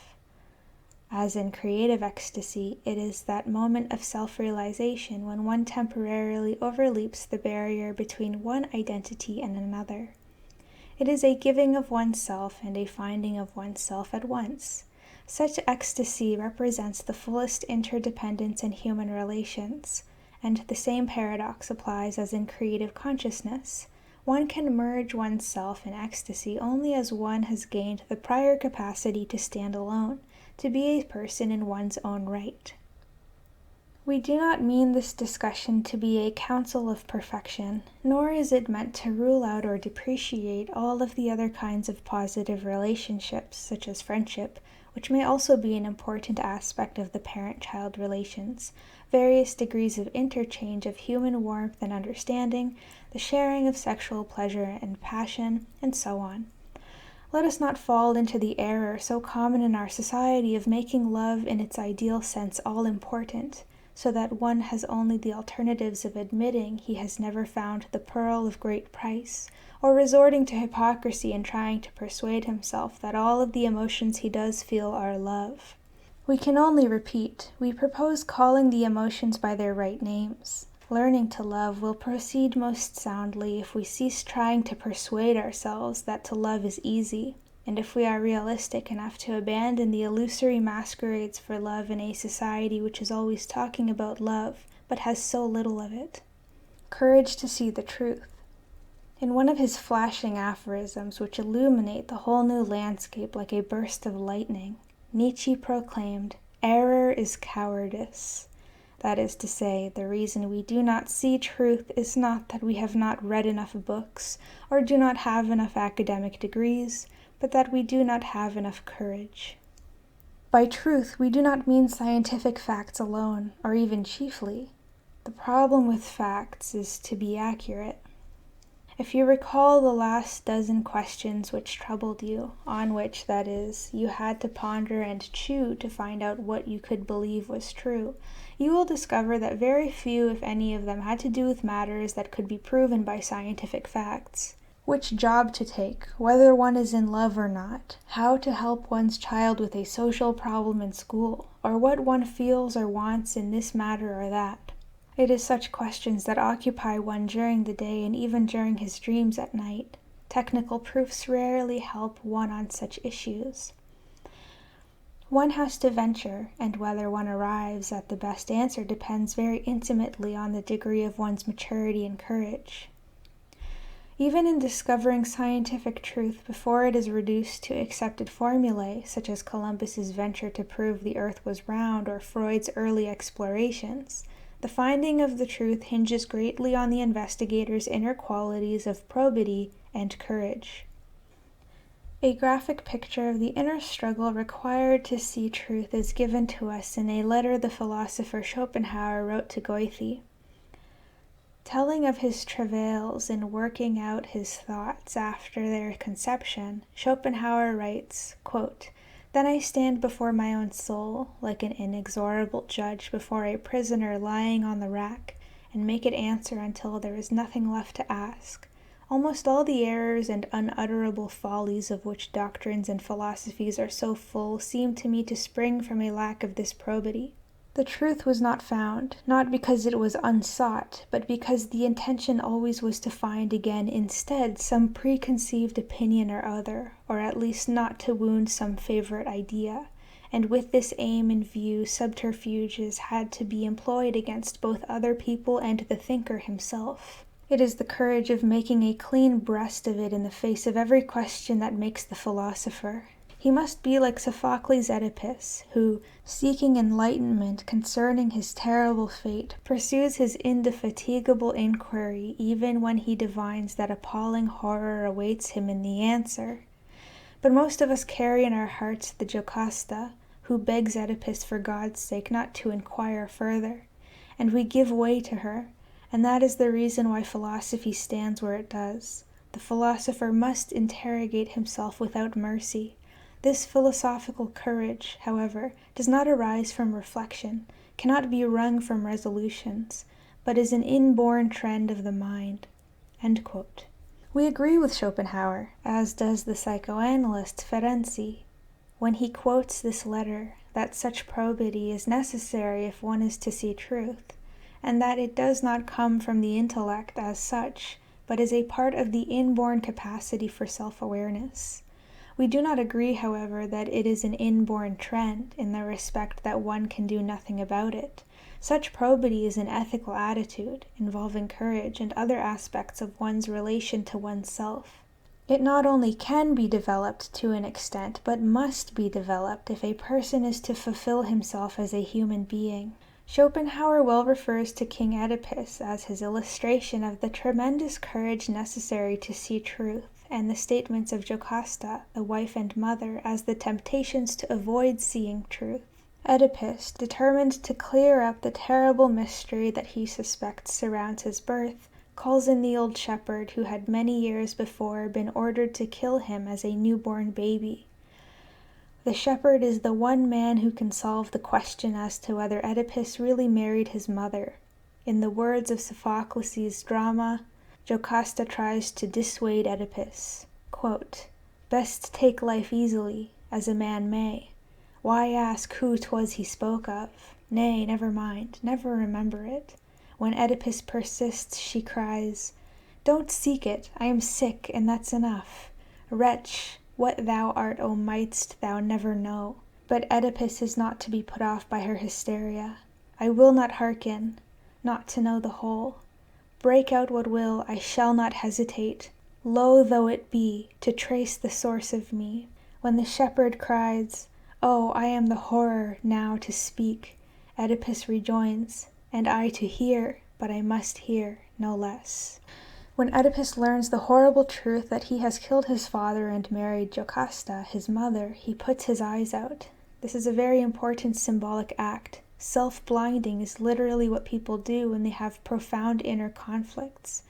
As in creative ecstasy, it is that moment of self-realization when one temporarily overleaps the barrier between one identity and another. It is a giving of oneself and a finding of oneself at once. Such ecstasy represents the fullest interdependence in human relations, and the same paradox applies as in creative consciousness. One can merge oneself in ecstasy only as one has gained the prior capacity to stand alone, to be a person in one's own right. We do not mean this discussion to be a counsel of perfection, nor is it meant to rule out or depreciate all of the other kinds of positive relationships, such as friendship, which may also be an important aspect of the parent-child relations, various degrees of interchange of human warmth and understanding, the sharing of sexual pleasure and passion, and so on. Let us not fall into the error so common in our society of making love in its ideal sense all-important, so that one has only the alternatives of admitting he has never found the pearl of great price, or resorting to hypocrisy and trying to persuade himself that all of the emotions he does feel are love. We can only repeat, we propose calling the emotions by their right names. Learning to love will proceed most soundly if we cease trying to persuade ourselves that to love is easy, and if we are realistic enough to abandon the illusory masquerades for love in a society which is always talking about love, but has so little of it. Courage to see the truth. In one of his flashing aphorisms which illuminate the whole new landscape like a burst of lightning, Nietzsche proclaimed, "Error is cowardice." That is to say, the reason we do not see truth is not that we have not read enough books, or do not have enough academic degrees, but that we do not have enough courage. By truth, we do not mean scientific facts alone, or even chiefly. The problem with facts is to be accurate. If you recall the last dozen questions which troubled you, on which, that is, you had to ponder and chew to find out what you could believe was true, you will discover that very few, if any of them, had to do with matters that could be proven by scientific facts. Which job to take, whether one is in love or not, how to help one's child with a social problem in school, or what one feels or wants in this matter or that. It is such questions that occupy one during the day and even during his dreams at night. Technical proofs rarely help one on such issues. One has to venture, and whether one arrives at the best answer depends very intimately on the degree of one's maturity and courage. Even in discovering scientific truth before it is reduced to accepted formulae, such as Columbus's venture to prove the earth was round or Freud's early explorations, the finding of the truth hinges greatly on the investigator's inner qualities of probity and courage. A graphic picture of the inner struggle required to see truth is given to us in a letter the philosopher Schopenhauer wrote to Goethe. Telling of his travails in working out his thoughts after their conception, Schopenhauer writes, quote, "Then I stand before my own soul, like an inexorable judge before a prisoner lying on the rack, and make it answer until there is nothing left to ask. Almost all the errors and unutterable follies of which doctrines and philosophies are so full seem to me to spring from a lack of this probity. The truth was not found, not because it was unsought, but because the intention always was to find again instead some preconceived opinion or other, or at least not to wound some favorite idea, and with this aim in view subterfuges had to be employed against both other people and the thinker himself. It is the courage of making a clean breast of it in the face of every question that makes the philosopher. He must be like Sophocles' Oedipus, who, seeking enlightenment concerning his terrible fate, pursues his indefatigable inquiry even when he divines that appalling horror awaits him in the answer. But most of us carry in our hearts the Jocasta, who begs Oedipus for God's sake not to inquire further, and we give way to her, and that is the reason why philosophy stands where it does. The philosopher must interrogate himself without mercy. This philosophical courage, however, does not arise from reflection, cannot be wrung from resolutions, but is an inborn trend of the mind." End quote. We agree with Schopenhauer, as does the psychoanalyst Ferenczi, when he quotes this letter, that such probity is necessary if one is to see truth, and that it does not come from the intellect as such, but is a part of the inborn capacity for self-awareness. We do not agree, however, that it is an inborn trend, in the respect that one can do nothing about it. Such probity is an ethical attitude, involving courage and other aspects of one's relation to oneself. It not only can be developed to an extent, but must be developed if a person is to fulfill himself as a human being. Schopenhauer well refers to King Oedipus as his illustration of the tremendous courage necessary to see truth, and the statements of Jocasta, the wife and mother, as the temptations to avoid seeing truth. Oedipus, determined to clear up the terrible mystery that he suspects surrounds his birth, calls in the old shepherd who had many years before been ordered to kill him as a newborn baby. The shepherd is the one man who can solve the question as to whether Oedipus really married his mother. In the words of Sophocles' drama, Jocasta tries to dissuade Oedipus. Quote, "Best take life easily, as a man may. Why ask who 'twas he spoke of? Nay, never mind, never remember it. When Oedipus persists, she cries, 'Don't seek it, I am sick, and that's enough. Wretch, what thou art, O mightst thou never know.' But Oedipus is not to be put off by her hysteria. 'I will not hearken, not to know the whole. Break out what will, I shall not hesitate, low though it be, to trace the source of me.' When the shepherd cries, 'Oh, I am the horror now to speak,' Oedipus rejoins, 'And I to hear, but I must hear no less.' When Oedipus learns the horrible truth that he has killed his father and married Jocasta, his mother, he puts his eyes out. This is a very important symbolic act. Self-blinding is literally what people do when they have profound inner conflicts.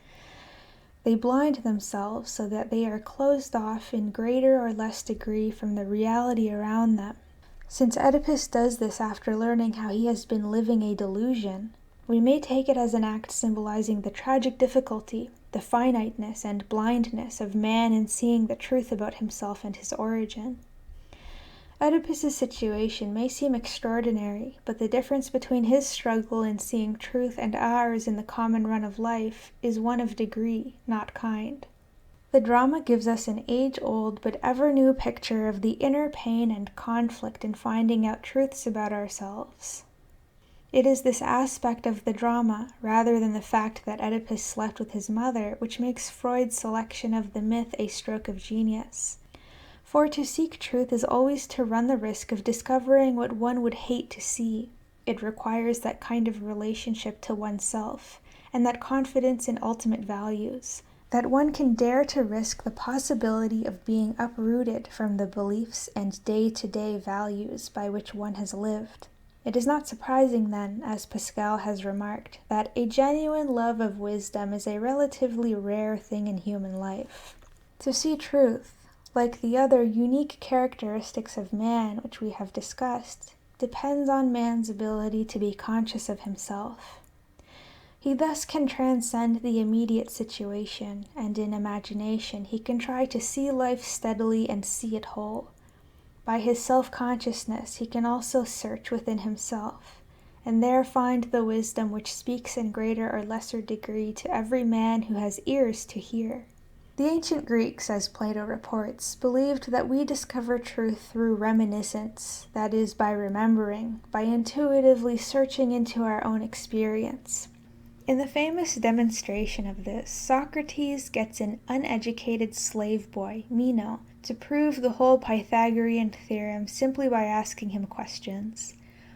They blind themselves so that they are closed off in greater or less degree from the reality around them. Since Oedipus does this after learning how he has been living a delusion, we may take it as an act symbolizing the tragic difficulty, the finiteness and blindness of man in seeing the truth about himself and his origin. Oedipus's situation may seem extraordinary, but the difference between his struggle in seeing truth and ours in the common run of life is one of degree, not kind. The drama gives us an age-old but ever-new picture of the inner pain and conflict in finding out truths about ourselves. It is this aspect of the drama, rather than the fact that Oedipus slept with his mother, which makes Freud's selection of the myth a stroke of genius. For to seek truth is always to run the risk of discovering what one would hate to see. It requires that kind of relationship to oneself, and that confidence in ultimate values, that one can dare to risk the possibility of being uprooted from the beliefs and day-to-day values by which one has lived. It is not surprising then, as Pascal has remarked, that a genuine love of wisdom is a relatively rare thing in human life. To see truth, like the other unique characteristics of man which we have discussed, depends on man's ability to be conscious of himself. He thus can transcend the immediate situation, and in imagination he can try to see life steadily and see it whole. By his self-consciousness he can also search within himself, and there find the wisdom which speaks in greater or lesser degree to every man who has ears to hear. The ancient Greeks, as Plato reports, believed that we discover truth through reminiscence, that is, by remembering, by intuitively searching into our own experience. In the famous demonstration of this, Socrates gets an uneducated slave boy, Meno, to prove the whole Pythagorean theorem simply by asking him questions.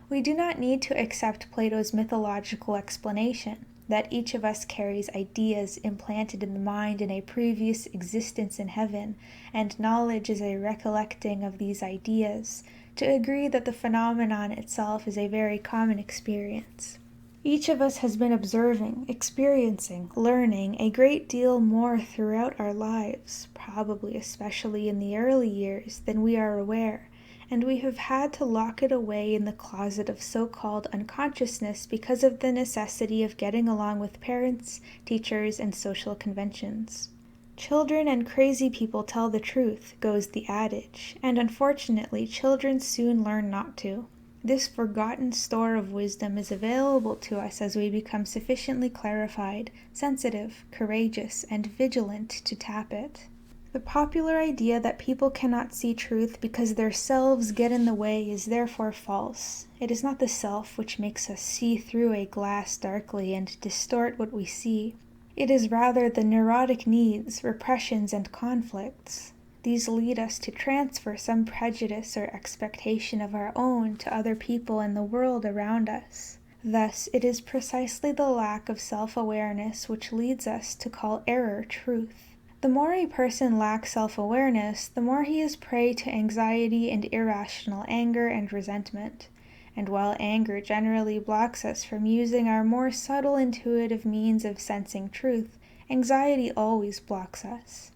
We do not need to accept Plato's mythological explanation, that each of us carries ideas implanted in the mind in a previous existence in heaven, and knowledge is a recollecting of these ideas, to agree that the phenomenon itself is a very common experience. Each of us has been observing, experiencing, learning a great deal more throughout our lives, probably especially in the early years, than we are aware, and we have had to lock it away in the closet of so-called unconsciousness because of the necessity of getting along with parents, teachers, and social conventions. Children and crazy people tell the truth, goes the adage, and unfortunately children soon learn not to. This forgotten store of wisdom is available to us as we become sufficiently clarified, sensitive, courageous, and vigilant to tap it. The popular idea that people cannot see truth because their selves get in the way is therefore false. It is not the self which makes us see through a glass darkly and distort what we see. It is rather the neurotic needs, repressions, and conflicts. These lead us to transfer some prejudice or expectation of our own to other people and the world around us. Thus, it is precisely the lack of self-awareness which leads us to call error truth. The more a person lacks self-awareness, the more he is prey to anxiety and irrational anger and resentment. And while anger generally blocks us from using our more subtle intuitive means of sensing truth, anxiety always blocks us.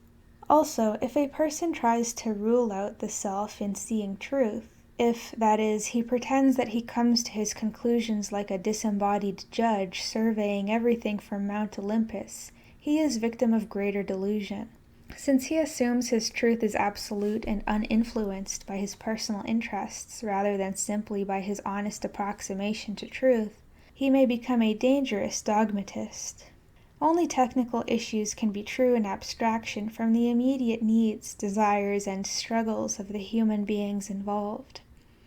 Also, if a person tries to rule out the self in seeing truth, if, that is, he pretends that he comes to his conclusions like a disembodied judge surveying everything from Mount Olympus, he is victim of greater delusion. Since he assumes his truth is absolute and uninfluenced by his personal interests rather than simply by his honest approximation to truth, he may become a dangerous dogmatist. Only technical issues can be true in abstraction from the immediate needs, desires, and struggles of the human beings involved.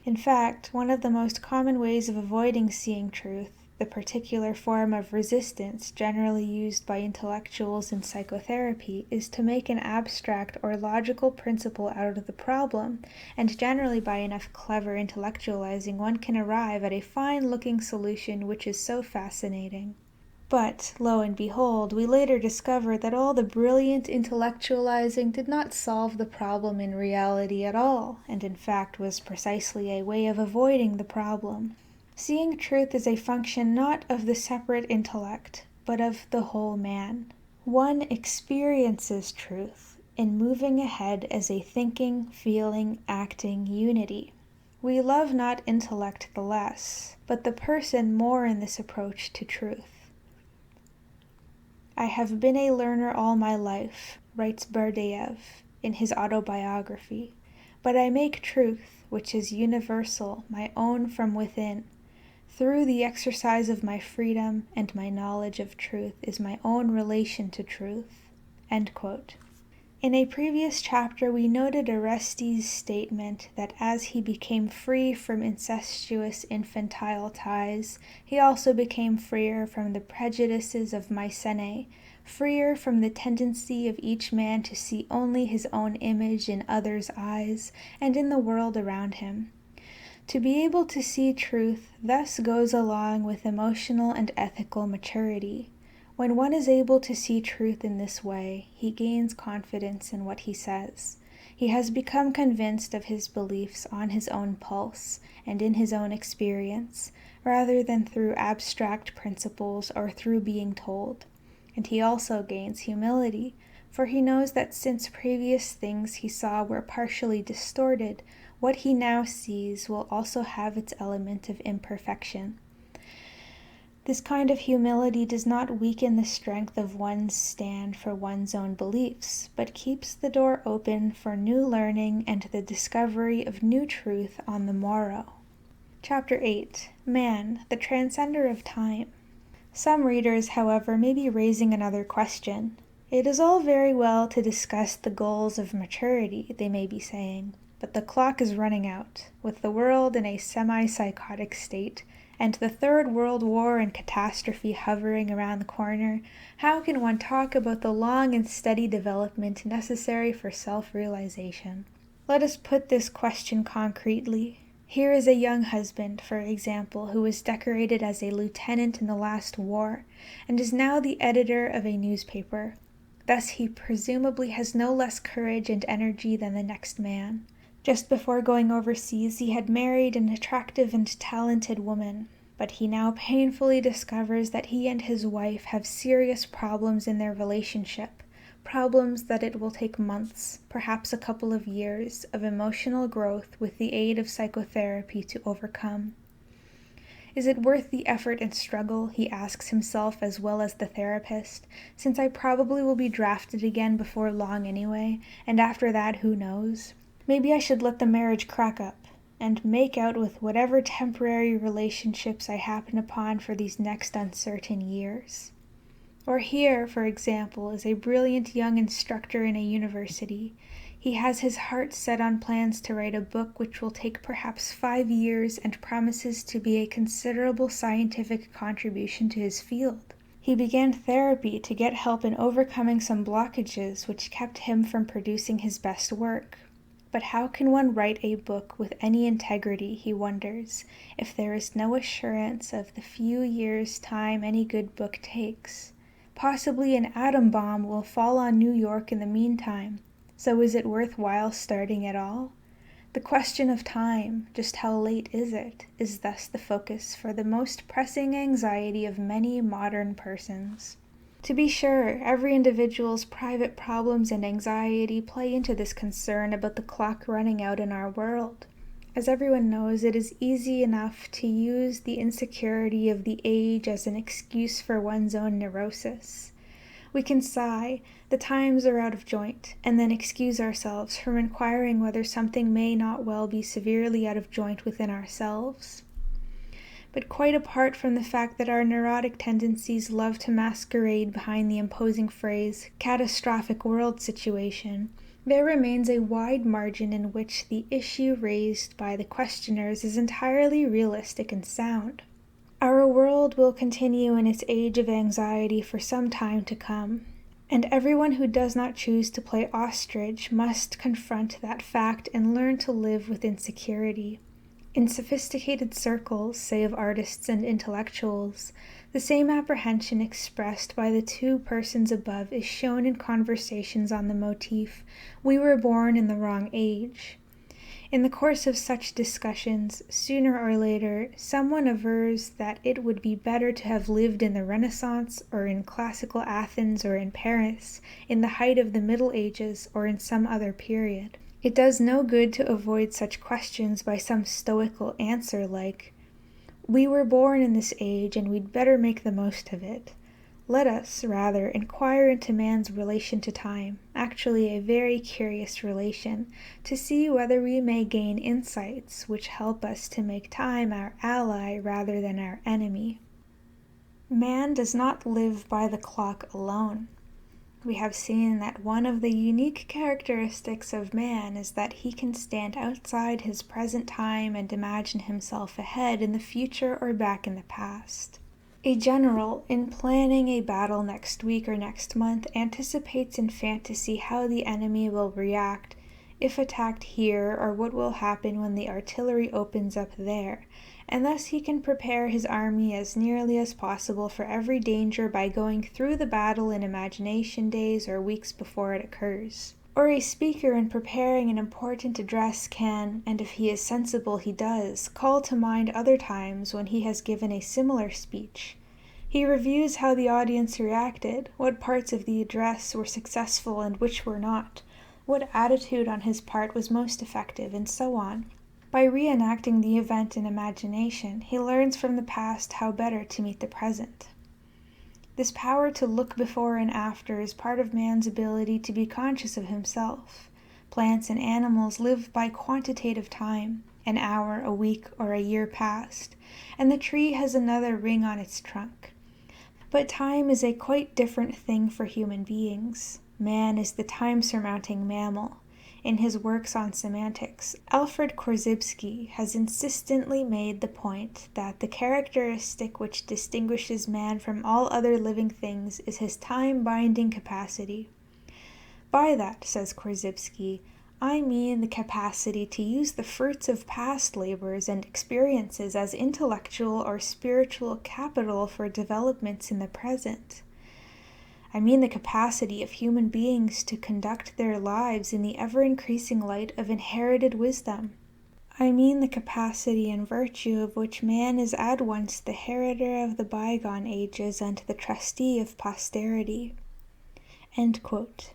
In fact, one of the most common ways of avoiding seeing truth, the particular form of resistance generally used by intellectuals in psychotherapy, is to make an abstract or logical principle out of the problem, and generally by enough clever intellectualizing one can arrive at a fine-looking solution which is so fascinating. But, lo and behold, we later discover that all the brilliant intellectualizing did not solve the problem in reality at all, and in fact was precisely a way of avoiding the problem. Seeing truth is a function not of the separate intellect, but of the whole man. One experiences truth in moving ahead as a thinking, feeling, acting unity. We love not intellect the less, but the person more in this approach to truth. I have been a learner all my life, writes Berdyaev in his autobiography, but I make truth, which is universal, my own from within. Through the exercise of my freedom and my knowledge of truth is my own relation to truth. End quote. In a previous chapter, we noted Orestes' statement that as he became free from incestuous infantile ties, he also became freer from the prejudices of Mycenae, freer from the tendency of each man to see only his own image in others' eyes and in the world around him. To be able to see truth thus goes along with emotional and ethical maturity. When one is able to see truth in this way, he gains confidence in what he says. He has become convinced of his beliefs on his own pulse and in his own experience, rather than through abstract principles or through being told. And he also gains humility, for he knows that since previous things he saw were partially distorted, what he now sees will also have its element of imperfection. This kind of humility does not weaken the strength of one's stand for one's own beliefs, but keeps the door open for new learning and the discovery of new truth on the morrow. Chapter 8. Man, the Transcender of Time. Some readers, however, may be raising another question. It is all very well to discuss the goals of maturity, they may be saying, but the clock is running out, with the world in a semi-psychotic state, and the Third World War and catastrophe hovering around the corner. How can one talk about the long and steady development necessary for self-realization? Let us put this question concretely. Here is a young husband, for example, who was decorated as a lieutenant in the last war, and is now the editor of a newspaper. Thus he presumably has no less courage and energy than the next man. Just before going overseas, he had married an attractive and talented woman, but he now painfully discovers that he and his wife have serious problems in their relationship, problems that it will take months, perhaps a couple of years, of emotional growth with the aid of psychotherapy to overcome. Is it worth the effort and struggle, he asks himself as well as the therapist, since I probably will be drafted again before long anyway, and after that who knows? Maybe I should let the marriage crack up, and make out with whatever temporary relationships I happen upon for these next uncertain years. Or here, for example, is a brilliant young instructor in a university. He has his heart set on plans to write a book which will take perhaps 5 years and promises to be a considerable scientific contribution to his field. He began therapy to get help in overcoming some blockages which kept him from producing his best work. But how can one write a book with any integrity, he wonders, if there is no assurance of the few years' time any good book takes? Possibly an atom bomb will fall on New York in the meantime, so is it worthwhile starting at all? The question of time, just how late is it, is thus the focus for the most pressing anxiety of many modern persons. To be sure, every individual's private problems and anxiety play into this concern about the clock running out in our world. As everyone knows, it is easy enough to use the insecurity of the age as an excuse for one's own neurosis. We can sigh, the times are out of joint, and then excuse ourselves from inquiring whether something may not well be severely out of joint within ourselves. But quite apart from the fact that our neurotic tendencies love to masquerade behind the imposing phrase, catastrophic world situation, there remains a wide margin in which the issue raised by the questioners is entirely realistic and sound. Our world will continue in its age of anxiety for some time to come, and everyone who does not choose to play ostrich must confront that fact and learn to live with insecurity. In sophisticated circles, say of artists and intellectuals, the same apprehension expressed by the two persons above is shown in conversations on the motif, "We were born in the wrong age." In the course of such discussions, sooner or later, someone avers that it would be better to have lived in the Renaissance, or in classical Athens, or in Paris, in the height of the Middle Ages, or in some other period. It does no good to avoid such questions by some stoical answer like, "We were born in this age, and we'd better make the most of it." Let us, rather, inquire into man's relation to time, actually a very curious relation, to see whether we may gain insights which help us to make time our ally rather than our enemy. Man does not live by the clock alone. We have seen that one of the unique characteristics of man is that he can stand outside his present time and imagine himself ahead in the future or back in the past. A general, in planning a battle next week or next month, anticipates in fantasy how the enemy will react if attacked here, or what will happen when the artillery opens up there, and thus he can prepare his army as nearly as possible for every danger by going through the battle in imagination days or weeks before it occurs. Or a speaker in preparing an important address can, and if he is sensible he does, call to mind other times when he has given a similar speech. He reviews how the audience reacted, what parts of the address were successful and which were not, what attitude on his part was most effective, and so on. By reenacting the event in imagination, he learns from the past how better to meet the present. This power to look before and after is part of man's ability to be conscious of himself. Plants and animals live by quantitative time, an hour, a week, or a year past, and the tree has another ring on its trunk. But time is a quite different thing for human beings. Man is the time-surmounting mammal. In his works on semantics, Alfred Korzybski has insistently made the point that the characteristic which distinguishes man from all other living things is his time-binding capacity. By that, says Korzybski, I mean the capacity to use the fruits of past labors and experiences as intellectual or spiritual capital for developments in the present. I mean the capacity of human beings to conduct their lives in the ever-increasing light of inherited wisdom. I mean the capacity and virtue of which man is at once the heriter of the bygone ages and the trustee of posterity. End quote.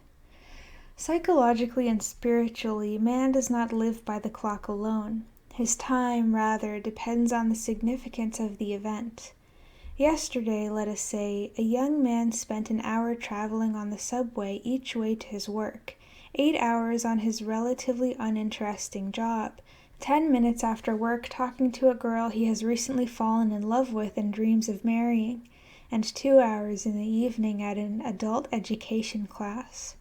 Psychologically and spiritually, man does not live by the clock alone. His time, rather, depends on the significance of the event. Yesterday, let us say, a young man spent an hour traveling on the subway each way to his work, 8 hours on his relatively uninteresting job, 10 minutes after work talking to a girl he has recently fallen in love with and dreams of marrying, and 2 hours in the evening at an adult education class.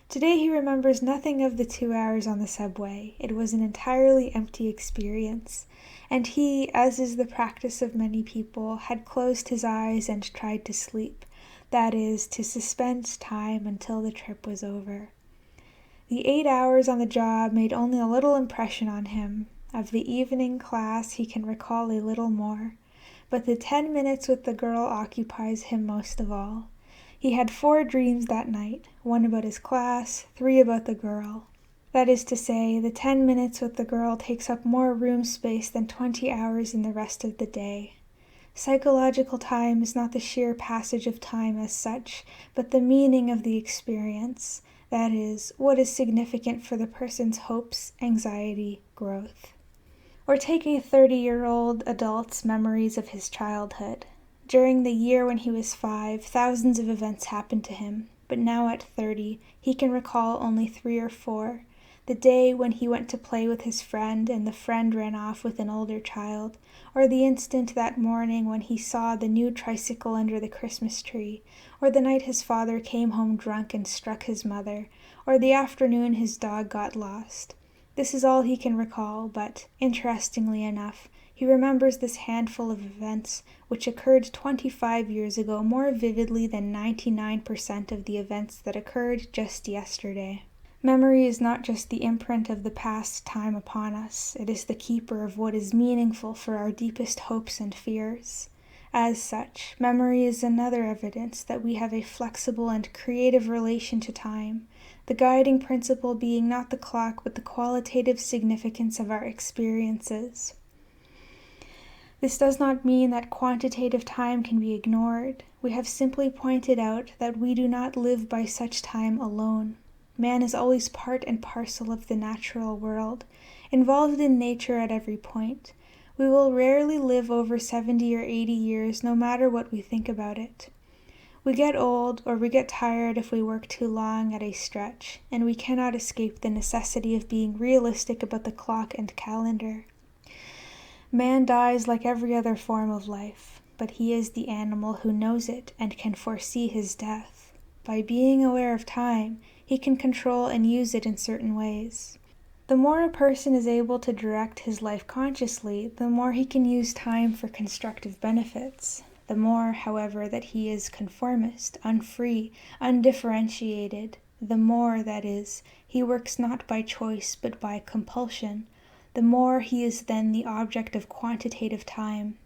Today he remembers nothing of the 2 hours on the subway. It was an entirely empty experience, and he, as is the practice of many people, had closed his eyes and tried to sleep, that is, to suspend time until the trip was over. The 8 hours on the job made only a little impression on him. Of the evening class he can recall a little more, but the 10 minutes with the girl occupies him most of all. He had 4 dreams that night, 1 about his class, 3 about the girl. That is to say, the 10 minutes with the girl takes up more room space than 20 hours in the rest of the day. Psychological time is not the sheer passage of time as such, but the meaning of the experience, that is, what is significant for the person's hopes, anxiety, growth. Or take a 30-year-old adult's memories of his childhood. During the year when he was 5, thousands of events happened to him, but now at 30, he can recall only 3 or 4. The day when he went to play with his friend and the friend ran off with an older child, or the instant that morning when he saw the new tricycle under the Christmas tree, or the night his father came home drunk and struck his mother, or the afternoon his dog got lost. This is all he can recall, but, interestingly enough, he remembers this handful of events which occurred 25 years ago more vividly than 99% of the events that occurred just yesterday. Memory is not just the imprint of the past time upon us, it is the keeper of what is meaningful for our deepest hopes and fears. As such, memory is another evidence that we have a flexible and creative relation to time, the guiding principle being not the clock but the qualitative significance of our experiences. This does not mean that quantitative time can be ignored. We have simply pointed out that we do not live by such time alone. Man is always part and parcel of the natural world, involved in nature at every point. We will rarely live over 70 or 80 years, no matter what we think about it. We get old, or we get tired if we work too long at a stretch, and we cannot escape the necessity of being realistic about the clock and calendar. Man dies like every other form of life, but he is the animal who knows it and can foresee his death. By being aware of time, he can control and use it in certain ways. The more a person is able to direct his life consciously, the more he can use time for constructive benefits. The more, however, that he is conformist, unfree, undifferentiated, the more, that is, he works not by choice but by compulsion, the more he is then the object of quantitative time.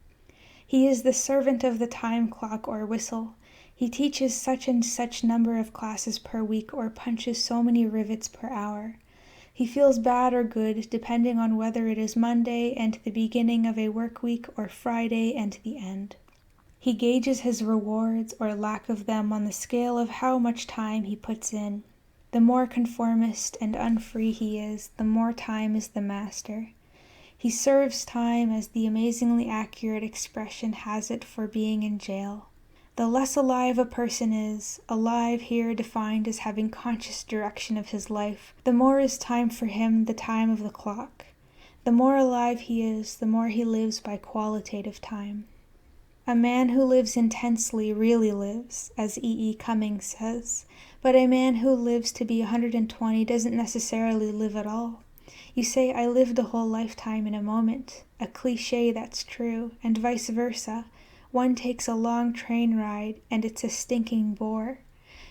He is the servant of the time clock or whistle. He teaches such and such number of classes per week or punches so many rivets per hour. He feels bad or good depending on whether it is Monday and the beginning of a work week or Friday and the end. He gauges his rewards or lack of them on the scale of how much time he puts in. The more conformist and unfree he is, the more time is the master. He serves time as the amazingly accurate expression has it for being in jail. The less alive a person is, alive here defined as having conscious direction of his life, the more is time for him the time of the clock. The more alive he is, the more he lives by qualitative time. A man who lives intensely really lives, as E. Cummings says, but a man who lives to be 120 doesn't necessarily live at all. You say, I lived a whole lifetime in a moment, a cliché that's true, and vice versa. One takes a long train ride, and it's a stinking bore.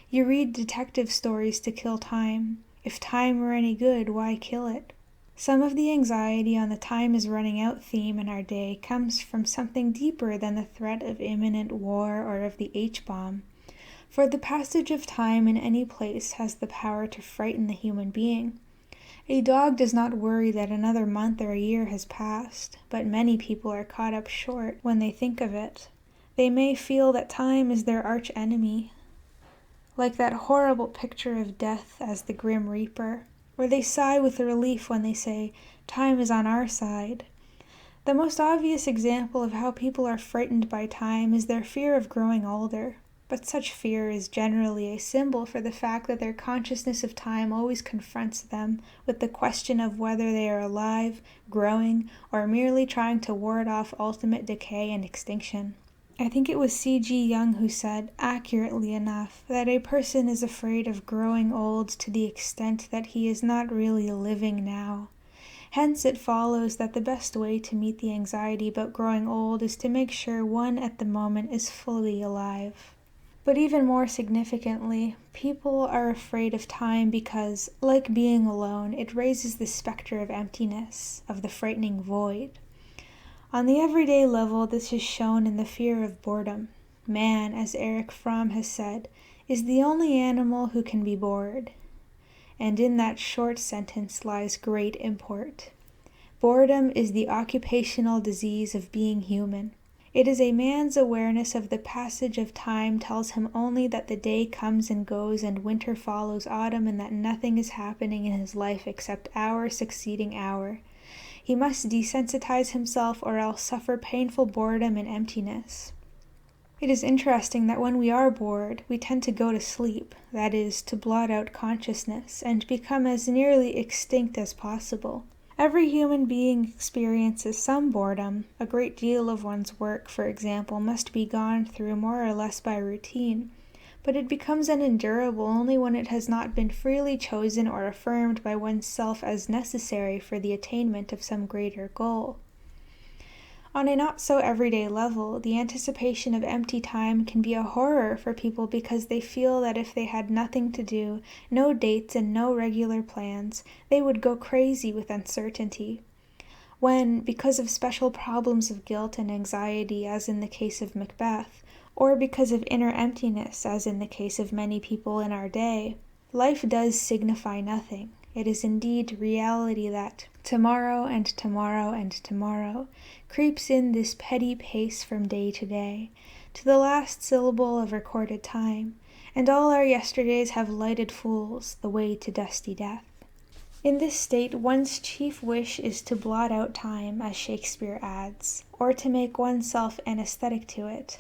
You read detective stories to kill time. If time were any good, why kill it? Some of the anxiety on the time is running out theme in our day comes from something deeper than the threat of imminent war or of the H-bomb. For the passage of time in any place has the power to frighten the human being. A dog does not worry that another month or a year has passed, but many people are caught up short when they think of it. They may feel that time is their arch enemy, like that horrible picture of death as the grim reaper, or they sigh with relief when they say, time is on our side. The most obvious example of how people are frightened by time is their fear of growing older, but such fear is generally a symbol for the fact that their consciousness of time always confronts them with the question of whether they are alive, growing, or merely trying to ward off ultimate decay and extinction. I think it was C.G. Jung who said, accurately enough, that a person is afraid of growing old to the extent that he is not really living now. Hence it follows that the best way to meet the anxiety about growing old is to make sure one at the moment is fully alive. But even more significantly, people are afraid of time because, like being alone, it raises the specter of emptiness, of the frightening void. On the everyday level, this is shown in the fear of boredom. Man, as Erich Fromm has said, is the only animal who can be bored. And in that short sentence lies great import. Boredom is the occupational disease of being human. It is a man's awareness of the passage of time tells him only that the day comes and goes and winter follows autumn and that nothing is happening in his life except hour succeeding hour. He must desensitize himself or else suffer painful boredom and emptiness. It is interesting that when we are bored, we tend to go to sleep, that is, to blot out consciousness, and become as nearly extinct as possible. Every human being experiences some boredom. A great deal of one's work, for example, must be gone through more or less by routine, but it becomes unendurable only when it has not been freely chosen or affirmed by oneself as necessary for the attainment of some greater goal. On a not-so-everyday level, the anticipation of empty time can be a horror for people because they feel that if they had nothing to do, no dates and no regular plans, they would go crazy with uncertainty. When, because of special problems of guilt and anxiety, as in the case of Macbeth, or because of inner emptiness, as in the case of many people in our day, life does signify nothing. It is indeed reality that, tomorrow and tomorrow and tomorrow, creeps in this petty pace from day to day, to the last syllable of recorded time, and all our yesterdays have lighted fools the way to dusty death. In this state, one's chief wish is to blot out time, as Shakespeare adds, or to make oneself anesthetic to it.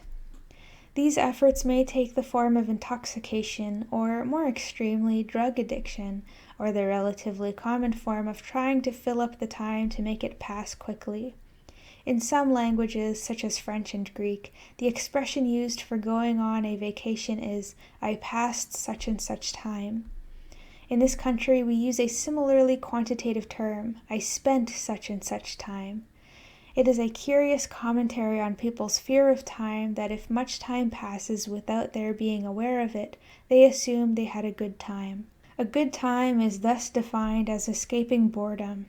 These efforts may take the form of intoxication, or, more extremely, drug addiction, or the relatively common form of trying to fill up the time to make it pass quickly. In some languages, such as French and Greek, the expression used for going on a vacation is, "I passed such and such time." In this country, we use a similarly quantitative term, "I spent such and such time." It is a curious commentary on people's fear of time that if much time passes without their being aware of it, they assume they had a good time. A good time is thus defined as escaping boredom.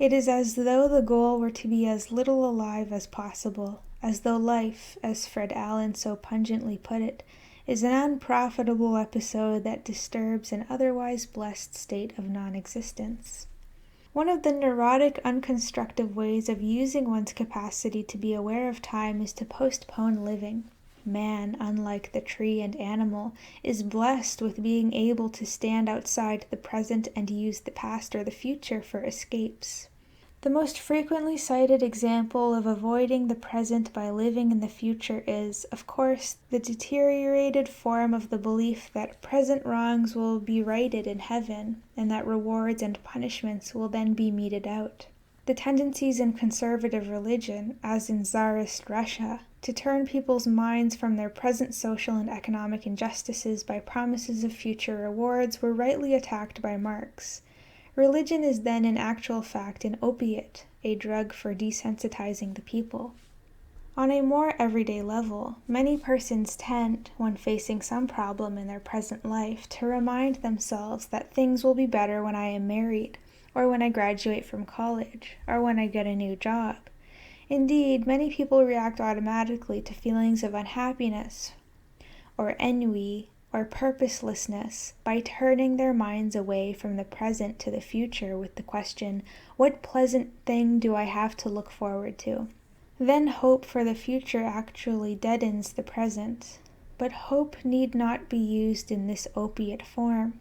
It is as though the goal were to be as little alive as possible, as though life, as Fred Allen so pungently put it, is an unprofitable episode that disturbs an otherwise blessed state of non-existence. One of the neurotic, unconstructive ways of using one's capacity to be aware of time is to postpone living. Man, unlike the tree and animal, is blessed with being able to stand outside the present and use the past or the future for escapes. The most frequently cited example of avoiding the present by living in the future is, of course, the deteriorated form of the belief that present wrongs will be righted in heaven, and that rewards and punishments will then be meted out. The tendencies in conservative religion, as in Tsarist Russia, to turn people's minds from their present social and economic injustices by promises of future rewards were rightly attacked by Marx. Religion is then in actual fact an opiate, a drug for desensitizing the people. On a more everyday level, many persons tend, when facing some problem in their present life, to remind themselves that things will be better when I am married, or when I graduate from college, or when I get a new job. Indeed, many people react automatically to feelings of unhappiness, or ennui, or purposelessness by turning their minds away from the present to the future with the question, what pleasant thing do I have to look forward to? Then hope for the future actually deadens the present. But hope need not be used in this opiate form.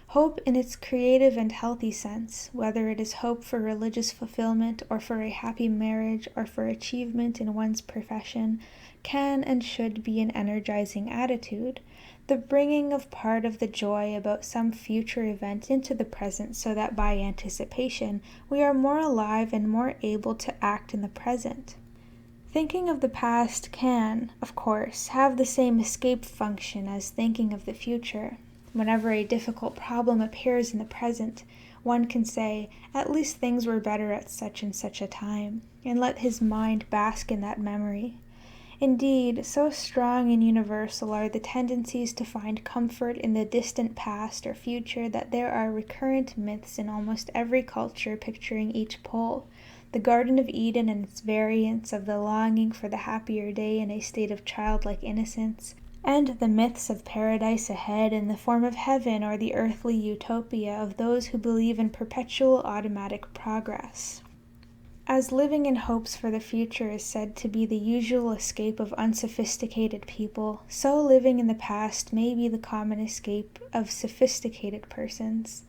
Hope in its creative and healthy sense, whether it is hope for religious fulfillment or for a happy marriage or for achievement in one's profession, can and should be an energizing attitude, the bringing of part of the joy about some future event into the present so that by anticipation we are more alive and more able to act in the present. Thinking of the past can, of course, have the same escape function as thinking of the future. Whenever a difficult problem appears in the present, one can say, at least things were better at such and such a time, and let his mind bask in that memory. Indeed, so strong and universal are the tendencies to find comfort in the distant past or future that there are recurrent myths in almost every culture picturing each pole. The Garden of Eden and its variants of the longing for the happier day in a state of childlike innocence, and the myths of paradise ahead in the form of heaven or the earthly utopia of those who believe in perpetual automatic progress. As living in hopes for the future is said to be the usual escape of unsophisticated people, so living in the past may be the common escape of sophisticated persons.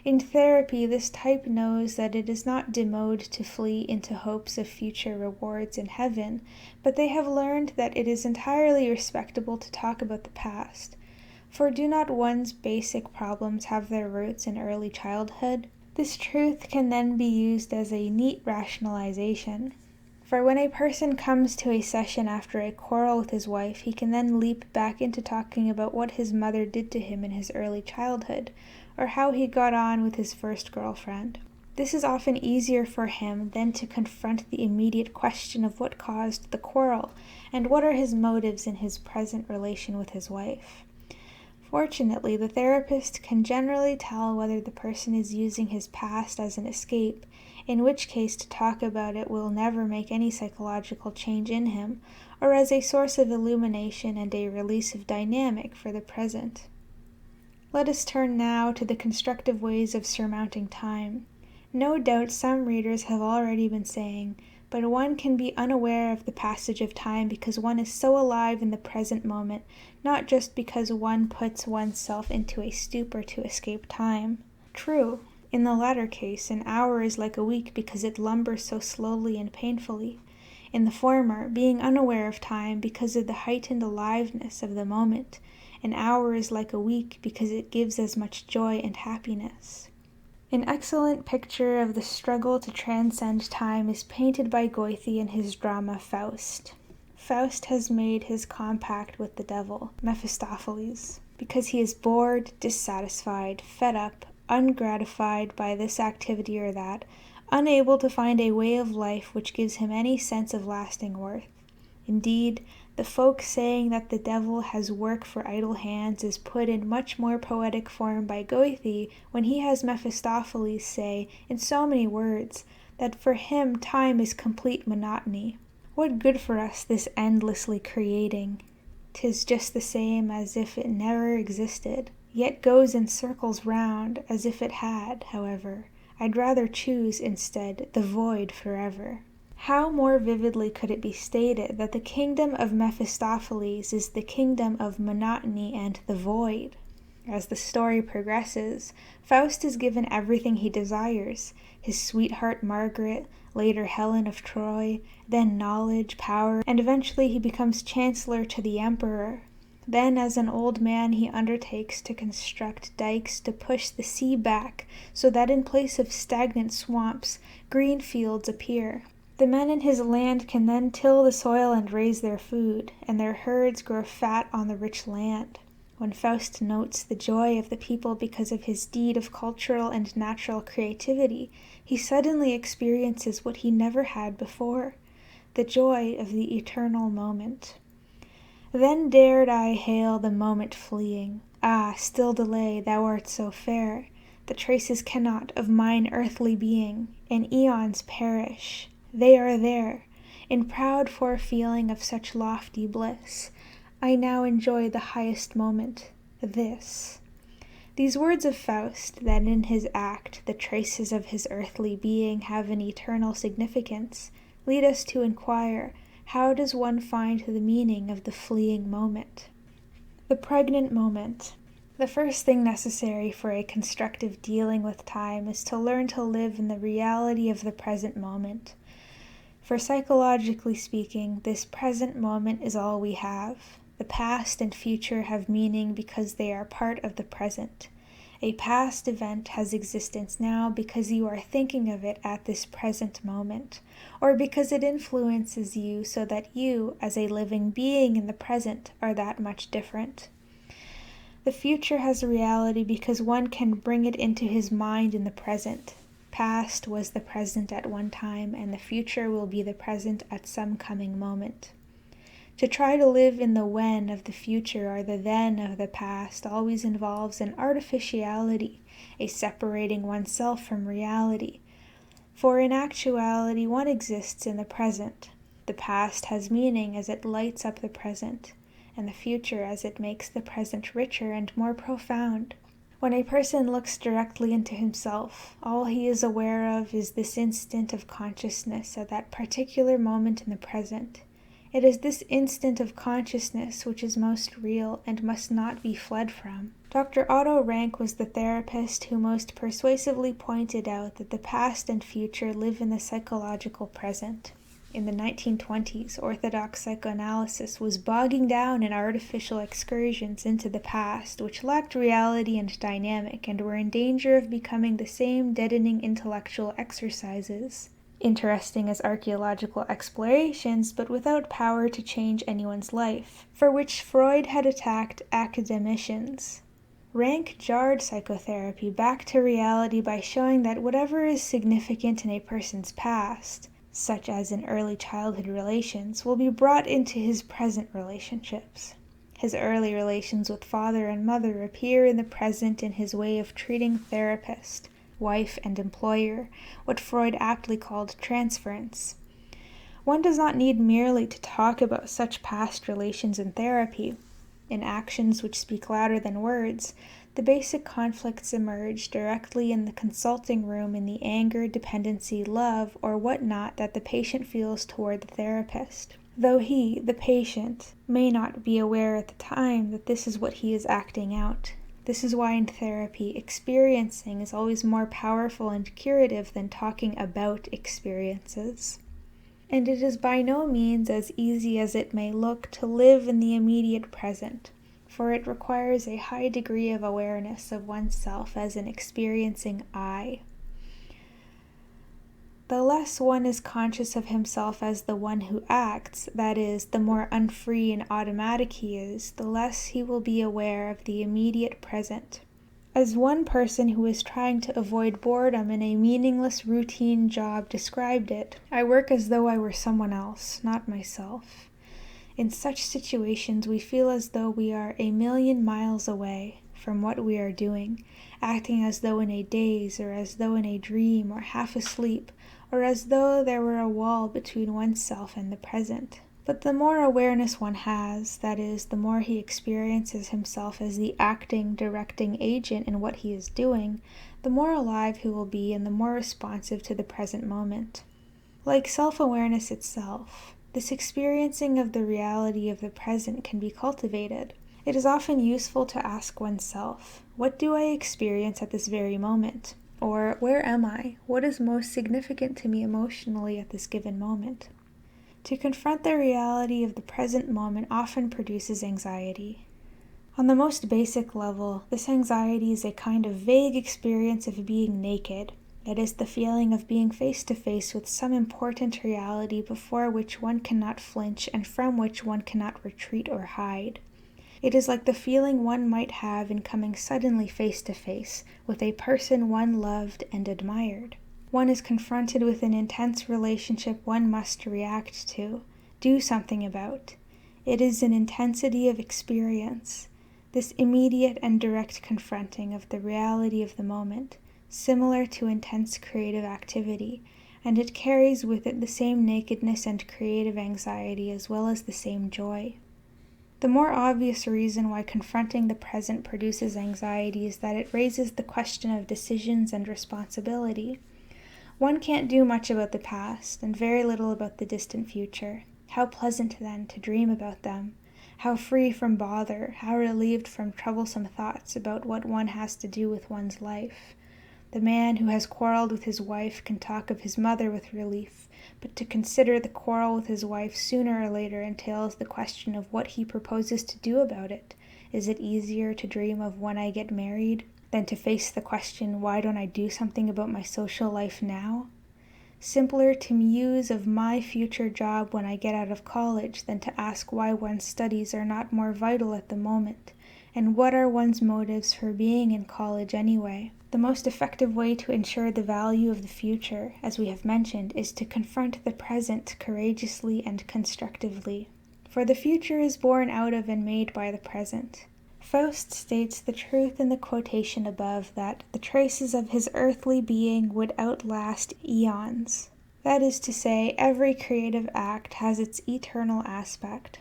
In therapy, this type knows that it is not demode to flee into hopes of future rewards in heaven, but they have learned that it is entirely respectable to talk about the past. For do not one's basic problems have their roots in early childhood? This truth can then be used as a neat rationalization. For when a person comes to a session after a quarrel with his wife, he can then leap back into talking about what his mother did to him in his early childhood, or how he got on with his first girlfriend. This is often easier for him than to confront the immediate question of what caused the quarrel, and what are his motives in his present relation with his wife. Fortunately, the therapist can generally tell whether the person is using his past as an escape, in which case to talk about it will never make any psychological change in him, or as a source of illumination and a release of dynamic for the present. Let us turn now to the constructive ways of surmounting time. No doubt some readers have already been saying, but one can be unaware of the passage of time because one is so alive in the present moment, not just because one puts oneself into a stupor to escape time. True, in the latter case, an hour is like a week because it lumbers so slowly and painfully. In the former, being unaware of time because of the heightened aliveness of the moment, an hour is like a week because it gives as much joy and happiness. An excellent picture of the struggle to transcend time is painted by Goethe in his drama Faust. Faust has made his compact with the devil, Mephistopheles, because he is bored, dissatisfied, fed up, ungratified by this activity or that, unable to find a way of life which gives him any sense of lasting worth. Indeed, the folk saying that the devil has work for idle hands is put in much more poetic form by Goethe when he has Mephistopheles say, in so many words, that for him time is complete monotony. What good for us this endlessly creating? 'Tis just the same as if it never existed, yet goes in circles round, as if it had, however. I'd rather choose, instead, the void forever. How more vividly could it be stated that the kingdom of Mephistopheles is the kingdom of monotony and the void? As the story progresses, Faust is given everything he desires, his sweetheart Margaret, later Helen of Troy, then knowledge, power, and eventually he becomes chancellor to the emperor. Then as an old man he undertakes to construct dikes to push the sea back so that in place of stagnant swamps, green fields appear. The men in his land can then till the soil and raise their food, and their herds grow fat on the rich land. When Faust notes the joy of the people because of his deed of cultural and natural creativity, he suddenly experiences what he never had before, the joy of the eternal moment. Then dared I hail the moment fleeing. Ah, still delay, thou art so fair. The traces cannot of mine earthly being, and eons perish. They are there, in proud forefeeling of such lofty bliss. I now enjoy the highest moment, this. These words of Faust, that in his act the traces of his earthly being have an eternal significance, lead us to inquire, how does one find the meaning of the fleeing moment? The pregnant moment. The first thing necessary for a constructive dealing with time is to learn to live in the reality of the present moment. For psychologically speaking, this present moment is all we have. The past and future have meaning because they are part of the present. A past event has existence now because you are thinking of it at this present moment, or because it influences you so that you, as a living being in the present, are that much different. The future has a reality because one can bring it into his mind in the present. Past was the present at one time, and the future will be the present at some coming moment. To try to live in the when of the future or the then of the past always involves an artificiality, a separating oneself from reality. For in actuality, one exists in the present. The past has meaning as it lights up the present, and the future as it makes the present richer and more profound. When a person looks directly into himself, all he is aware of is this instant of consciousness at that particular moment in the present. It is this instant of consciousness which is most real and must not be fled from. Dr. Otto Rank was the therapist who most persuasively pointed out that the past and future live in the psychological present. In the 1920s, orthodox psychoanalysis was bogging down in artificial excursions into the past, which lacked reality and dynamic and were in danger of becoming the same deadening intellectual exercises. Interesting as archaeological explorations, but without power to change anyone's life, for which Freud had attacked academicians. Rank jarred psychotherapy back to reality by showing that whatever is significant in a person's past, such as in early childhood relations, will be brought into his present relationships. His early relations with father and mother appear in the present in his way of treating therapist, wife, and employer, what Freud aptly called transference. One does not need merely to talk about such past relations in therapy. In actions which speak louder than words, the basic conflicts emerge directly in the consulting room in the anger, dependency, love, or whatnot that the patient feels toward the therapist. Though he, the patient, may not be aware at the time that this is what he is acting out. This is why in therapy, experiencing is always more powerful and curative than talking about experiences. And it is by no means as easy as it may look to live in the immediate present, for it requires a high degree of awareness of oneself as an experiencing I. The less one is conscious of himself as the one who acts, that is, the more unfree and automatic he is, the less he will be aware of the immediate present. As one person who is trying to avoid boredom in a meaningless routine job described it, I work as though I were someone else, not myself. In such situations we feel as though we are a million miles away from what we are doing, acting as though in a daze, or as though in a dream, or half asleep, or as though there were a wall between oneself and the present. But the more awareness one has, that is, the more he experiences himself as the acting, directing agent in what he is doing, the more alive he will be and the more responsive to the present moment. Like self-awareness itself, this experiencing of the reality of the present can be cultivated. It is often useful to ask oneself, what do I experience at this very moment? Or, where am I? What is most significant to me emotionally at this given moment? To confront the reality of the present moment often produces anxiety. On the most basic level, this anxiety is a kind of vague experience of being naked. It is the feeling of being face to face with some important reality before which one cannot flinch and from which one cannot retreat or hide. It is like the feeling one might have in coming suddenly face to face with a person one loved and admired. One is confronted with an intense relationship one must react to, do something about. It is an intensity of experience, this immediate and direct confronting of the reality of the moment, similar to intense creative activity, and it carries with it the same nakedness and creative anxiety as well as the same joy. The more obvious reason why confronting the present produces anxiety is that it raises the question of decisions and responsibility. One can't do much about the past, and very little about the distant future. How pleasant, then, to dream about them. How free from bother, how relieved from troublesome thoughts about what one has to do with one's life. The man who has quarreled with his wife can talk of his mother with relief, but to consider the quarrel with his wife sooner or later entails the question of what he proposes to do about it. Is it easier to dream of when I get married than to face the question, why don't I do something about my social life now? Simpler to muse of my future job when I get out of college than to ask why one's studies are not more vital at the moment, and what are one's motives for being in college anyway. The most effective way to ensure the value of the future, as we have mentioned, is to confront the present courageously and constructively. for the future is born out of and made by the present. Faust states the truth in the quotation above that the traces of his earthly being would outlast eons. That is to say, every creative act has its eternal aspect.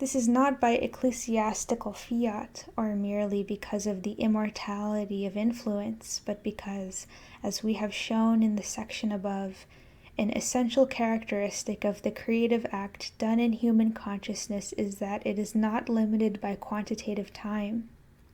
This is not by ecclesiastical fiat, or merely because of the immortality of influence, but because, as we have shown in the section above, an essential characteristic of the creative act done in human consciousness is that it is not limited by quantitative time.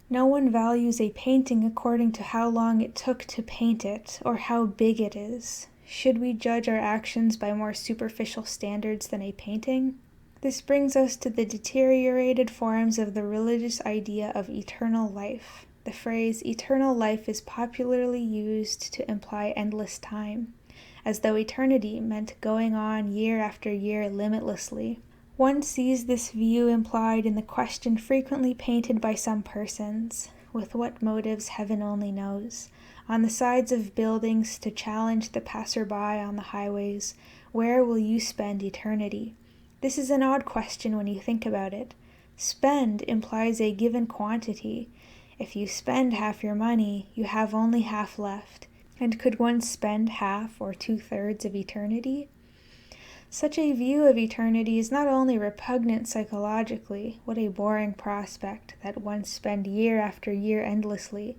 No one values a painting according to how long it took to paint it, or how big it is. Should we judge our actions by more superficial standards than a painting? This brings us to the deteriorated forms of the religious idea of eternal life. The phrase eternal life is popularly used to imply endless time, as though eternity meant going on year after year limitlessly. One sees this view implied in the question frequently painted by some persons, with what motives heaven only knows, on the sides of buildings to challenge the passerby on the highways, where will you spend eternity? This is an odd question when you think about it. Spend implies a given quantity. If you spend half your money, you have only half left. And could one spend half or 2/3 of eternity? Such a view of eternity is not only repugnant psychologically, what a boring prospect that one spend year after year endlessly,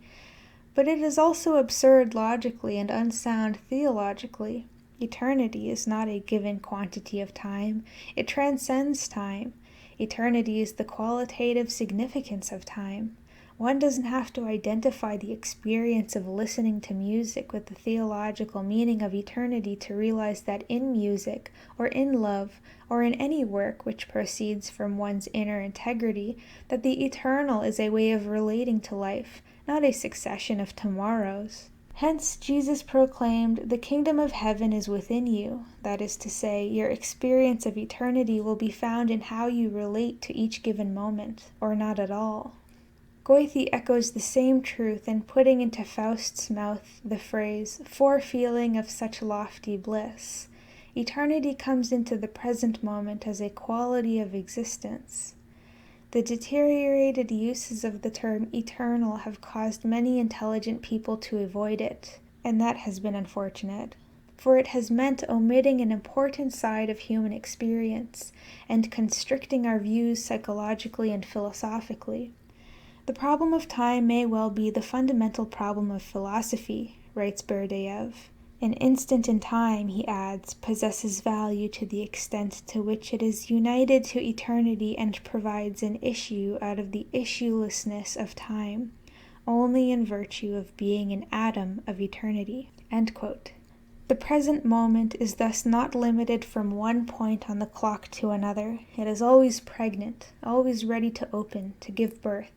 but it is also absurd logically and unsound theologically. Eternity is not a given quantity of time, it transcends time. Eternity is the qualitative significance of time. One doesn't have to identify the experience of listening to music with the theological meaning of eternity to realize that in music, or in love, or in any work which proceeds from one's inner integrity, that the eternal is a way of relating to life, not a succession of tomorrows. Hence, Jesus proclaimed, "The kingdom of heaven is within you." That is to say, your experience of eternity will be found in how you relate to each given moment, or not at all. Goethe echoes the same truth in putting into Faust's mouth the phrase, "forefeeling of such lofty bliss." Eternity comes into the present moment as a quality of existence. The deteriorated uses of the term eternal have caused many intelligent people to avoid it, and that has been unfortunate, for it has meant omitting an important side of human experience and constricting our views psychologically and philosophically. The problem of time may well be the fundamental problem of philosophy, writes Berdyaev. An instant in time, he adds, possesses value to the extent to which it is united to eternity and provides an issue out of the issuelessness of time, only in virtue of being an atom of eternity. End quote. The present moment is thus not limited from one point on the clock to another. It is always pregnant, always ready to open, to give birth.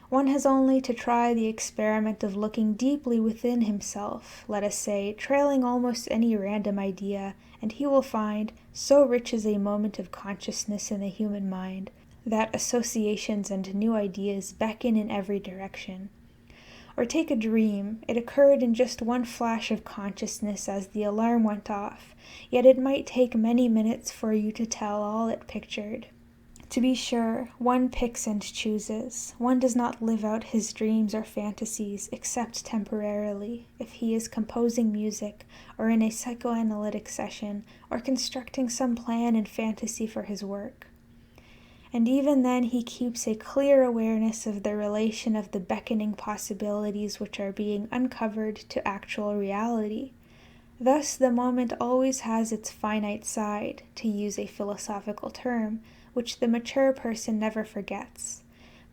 One has only to try the experiment of looking deeply within himself, let us say, trailing almost any random idea, and he will find, so rich is a moment of consciousness in the human mind, that associations and new ideas beckon in every direction. Or take a dream. It occurred in just one flash of consciousness as the alarm went off, yet it might take many minutes for you to tell all it pictured. To be sure, one picks and chooses. One does not live out his dreams or fantasies except temporarily, if he is composing music, or in a psychoanalytic session, or constructing some plan and fantasy for his work. And even then he keeps a clear awareness of the relation of the beckoning possibilities which are being uncovered to actual reality. Thus the moment always has its finite side, to use a philosophical term, which the mature person never forgets.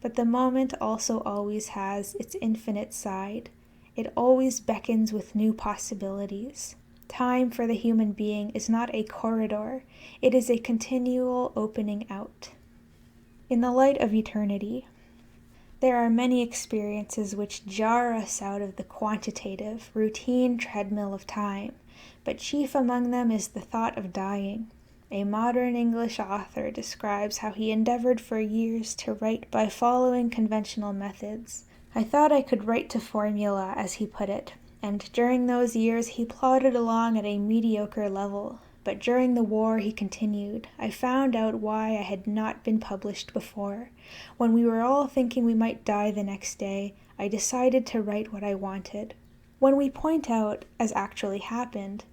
But the moment also always has its infinite side. It always beckons with new possibilities. Time for the human being is not a corridor, it is a continual opening out. In the light of eternity, there are many experiences which jar us out of the quantitative, routine treadmill of time, but chief among them is the thought of dying. A modern English author describes how he endeavored for years to write by following conventional methods. "I thought I could write to formula," as he put it, and during those years he plodded along at a mediocre level. but during the war, he continued, I found out why I had not been published before. When we were all thinking we might die the next day, I decided to write what I wanted. When we point out, as actually happened,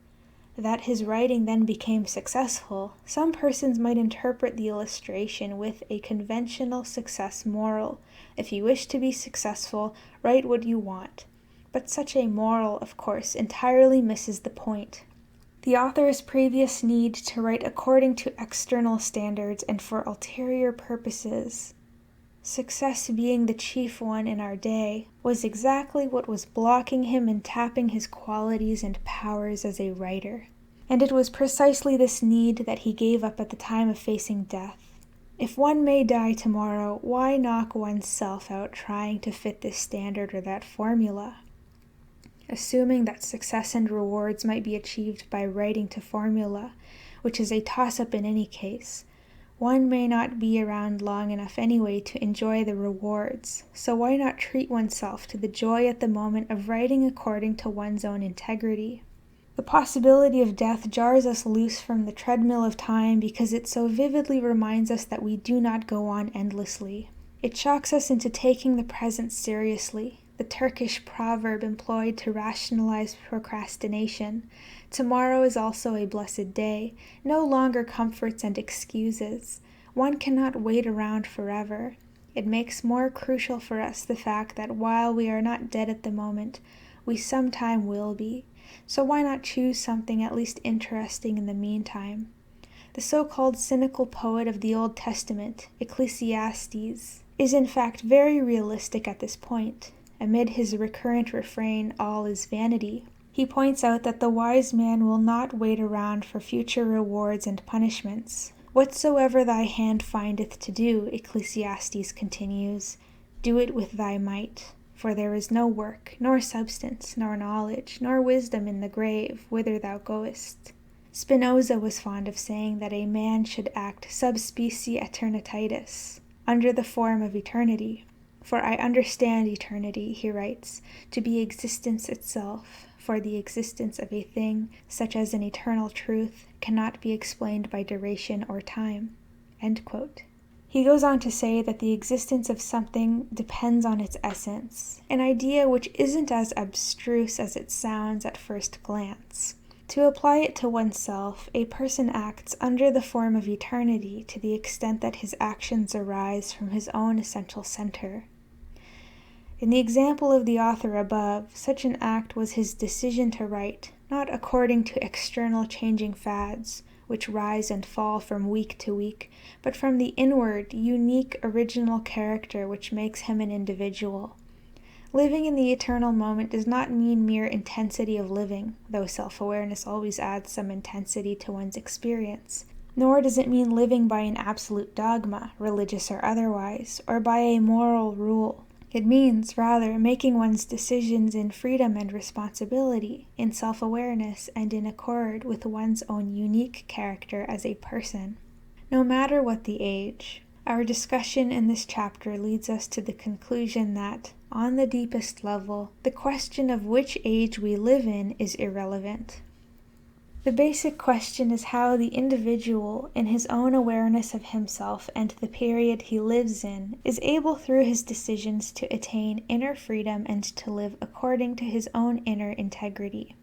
that his writing then became successful, some persons might interpret the illustration with a conventional success moral. If you wish to be successful, write what you want. But such a moral, of course, entirely misses the point. The author's previous need to write according to external standards and for ulterior purposes, success being the chief one in our day, was exactly what was blocking him and tapping his qualities and powers as a writer. And it was precisely this need that he gave up at the time of facing death. If one may die tomorrow, why knock one's self out trying to fit this standard or that formula? Assuming that success and rewards might be achieved by writing to formula, which is a toss-up in any case, one may not be around long enough anyway to enjoy the rewards, so why not treat oneself to the joy at the moment of writing according to one's own integrity? The possibility of death jars us loose from the treadmill of time because it so vividly reminds us that we do not go on endlessly. It shocks us into taking the present seriously. The Turkish proverb employed to rationalize procrastination, tomorrow is also a blessed day, no longer comforts and excuses. One cannot wait around forever. It makes more crucial for us the fact that while we are not dead at the moment, we sometime will be. So why not choose something at least interesting in the meantime? The so-called cynical poet of the Old Testament, Ecclesiastes, is in fact very realistic at this point. Amid his recurrent refrain, all is vanity, he points out that the wise man will not wait around for future rewards and punishments. Whatsoever thy hand findeth to do, Ecclesiastes continues, do it with thy might. For there is no work, nor substance, nor knowledge, nor wisdom in the grave, whither thou goest. Spinoza was fond of saying that a man should act sub specie aeternitatis, under the form of eternity. For I understand eternity, he writes, to be existence itself, for the existence of a thing, such as an eternal truth, cannot be explained by duration or time. End quote. He goes on to say that the existence of something depends on its essence, an idea which isn't as abstruse as it sounds at first glance. To apply it to oneself, a person acts under the form of eternity to the extent that his actions arise from his own essential center. In the example of the author above, such an act was his decision to write, not according to external changing fads, which rise and fall from week to week, but from the inward, unique, original character which makes him an individual. Living in the eternal moment does not mean mere intensity of living, though self-awareness always adds some intensity to one's experience. Nor does it mean living by an absolute dogma, religious or otherwise, or by a moral rule. It means, rather, making one's decisions in freedom and responsibility, in self-awareness, and in accord with one's own unique character as a person. No matter what the age, our discussion in this chapter leads us to the conclusion that, on the deepest level, the question of which age we live in is irrelevant. The basic question is how the individual, in his own awareness of himself and the period he lives in, is able through his decisions to attain inner freedom and to live according to his own inner integrity.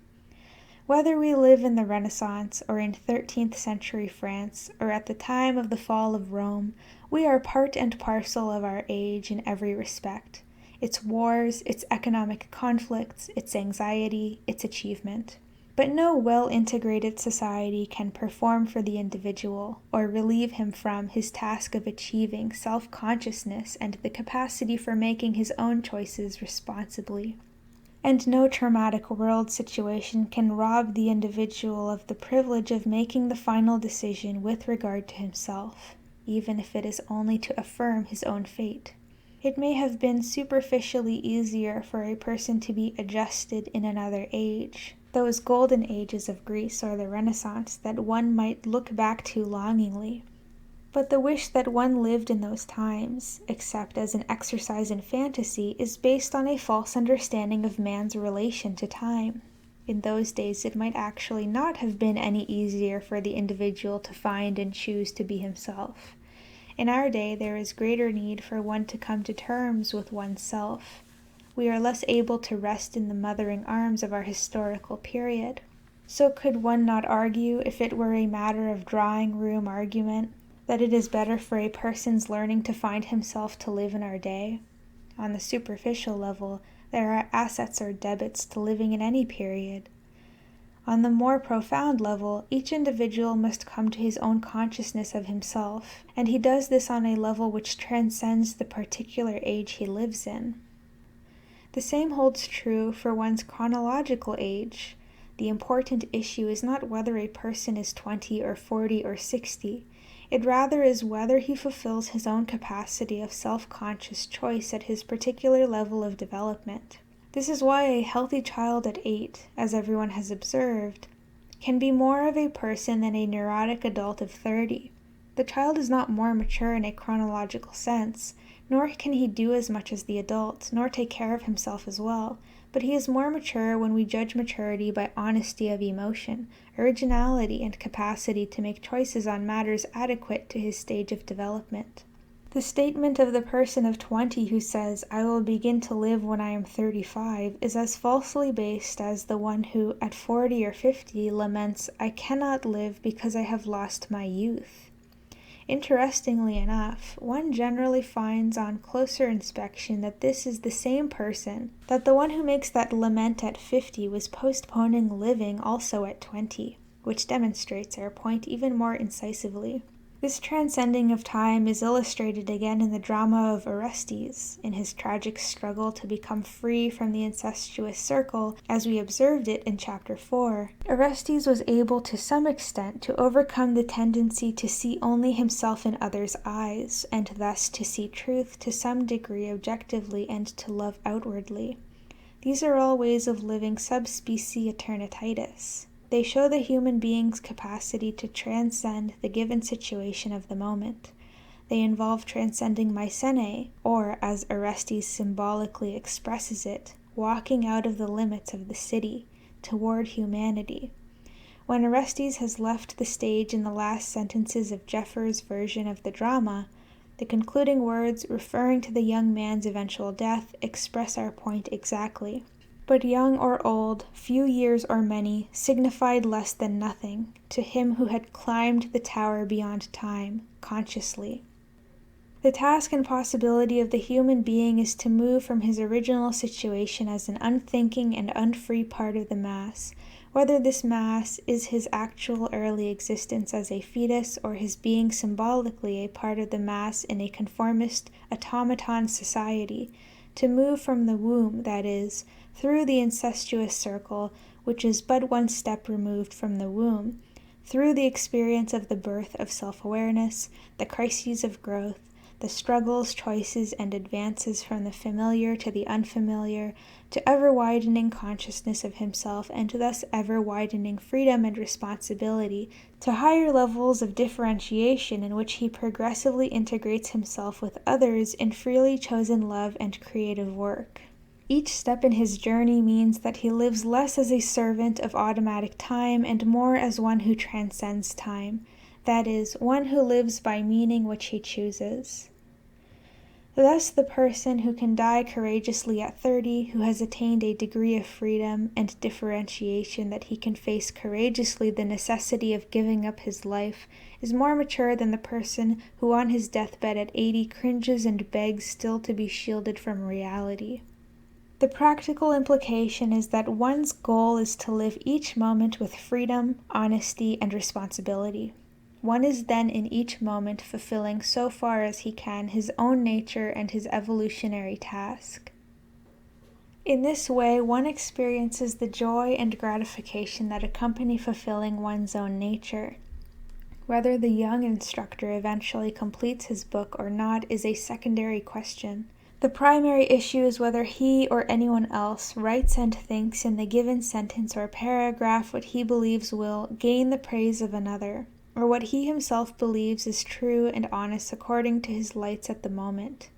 Whether we live in the Renaissance or in 13th century France or at the time of the fall of Rome, we are part and parcel of our age in every respect. Its wars, its economic conflicts, its anxiety, its achievement. But no well-integrated society can perform for the individual or relieve him from his task of achieving self-consciousness and the capacity for making his own choices responsibly. And no traumatic world situation can rob the individual of the privilege of making the final decision with regard to himself, even if it is only to affirm his own fate. It may have been superficially easier for a person to be adjusted in another age, those golden ages of Greece or the Renaissance that one might look back to longingly. But the wish that one lived in those times, except as an exercise in fantasy, is based on a false understanding of man's relation to time. In those days, it might actually not have been any easier for the individual to find and choose to be himself. In our day, there is greater need for one to come to terms with oneself. We are less able to rest in the mothering arms of our historical period. So could one not argue, if it were a matter of drawing-room argument, that it is better for a person's learning to find himself to live in our day? On the superficial level, there are assets or debits to living in any period. On the more profound level, each individual must come to his own consciousness of himself, and he does this on a level which transcends the particular age he lives in. The same holds true for one's chronological age. The important issue is not whether a person is 20 or 40 or 60. It rather is whether he fulfills his own capacity of self-conscious choice at his particular level of development. This is why a healthy child at 8, as everyone has observed, can be more of a person than a neurotic adult of 30. The child is not more mature in a chronological sense, nor can he do as much as the adult, nor take care of himself as well, but he is more mature when we judge maturity by honesty of emotion, originality, and capacity to make choices on matters adequate to his stage of development. The statement of the person of 20 who says, "I will begin to live when I am 35, is as falsely based as the one who, at 40 or 50, laments, "I cannot live because I have lost my youth." Interestingly enough, one generally finds on closer inspection that this is the same person, that the one who makes that lament at 50 was postponing living also at 20, which demonstrates our point even more incisively. This transcending of time is illustrated again in the drama of Orestes, in his tragic struggle to become free from the incestuous circle, as we observed it in Chapter 4. Orestes was able to some extent to overcome the tendency to see only himself in others' eyes, and thus to see truth to some degree objectively and to love outwardly. These are all ways of living sub specie aeternitatis. They show the human being's capacity to transcend the given situation of the moment. They involve transcending Mycenae, or, as Orestes symbolically expresses it, walking out of the limits of the city, toward humanity. When Orestes has left the stage in the last sentences of Jeffers' version of the drama, the concluding words, referring to the young man's eventual death, express our point exactly. But young or old, few years or many, signified less than nothing to him who had climbed the tower beyond time, consciously. The task and possibility of the human being is to move from his original situation as an unthinking and unfree part of the mass, whether this mass is his actual early existence as a fetus or his being symbolically a part of the mass in a conformist automaton society, to move from the womb, that is, through the incestuous circle, which is but one step removed from the womb, through the experience of the birth of self-awareness, the crises of growth, the struggles, choices, and advances from the familiar to the unfamiliar, to ever-widening consciousness of himself, and thus ever-widening freedom and responsibility, to higher levels of differentiation in which he progressively integrates himself with others in freely chosen love and creative work. Each step in his journey means that he lives less as a servant of automatic time and more as one who transcends time, that is, one who lives by meaning which he chooses. Thus the person who can die courageously at 30, who has attained a degree of freedom and differentiation that he can face courageously the necessity of giving up his life, is more mature than the person who on his deathbed at 80 cringes and begs still to be shielded from reality. The practical implication is that one's goal is to live each moment with freedom, honesty, and responsibility. One is then in each moment fulfilling so far as he can his own nature and his evolutionary task. In this way, one experiences the joy and gratification that accompany fulfilling one's own nature. Whether the young instructor eventually completes his book or not is a secondary question. The primary issue is whether he or anyone else writes and thinks in the given sentence or paragraph what he believes will gain the praise of another, or what he himself believes is true and honest according to his lights at the moment.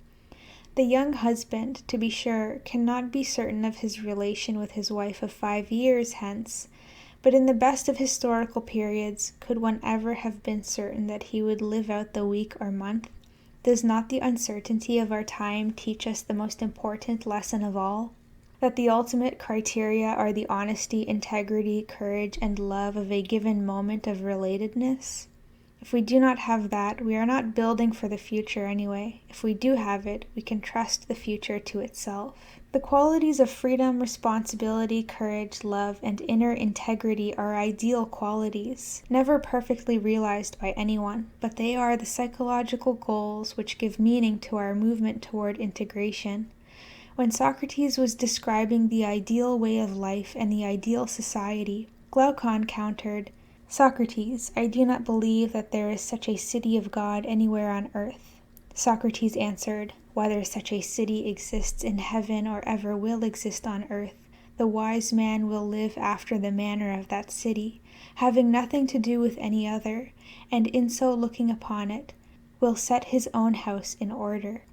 The young husband, to be sure, cannot be certain of his relation with his wife of 5 years hence, but in the best of historical periods, could one ever have been certain that he would live out the week or month? Does not the uncertainty of our time teach us the most important lesson of all? That the ultimate criteria are the honesty, integrity, courage, and love of a given moment of relatedness? If we do not have that, we are not building for the future anyway. If we do have it, we can trust the future to itself. The qualities of freedom, responsibility, courage, love, and inner integrity are ideal qualities, never perfectly realized by anyone, but they are the psychological goals which give meaning to our movement toward integration. When Socrates was describing the ideal way of life and the ideal society, Glaucon countered, "Socrates, I do not believe that there is such a city of God anywhere on earth." Socrates answered, "Whether such a city exists in heaven or ever will exist on earth, the wise man will live after the manner of that city, having nothing to do with any other, and in so looking upon it, will set his own house in order."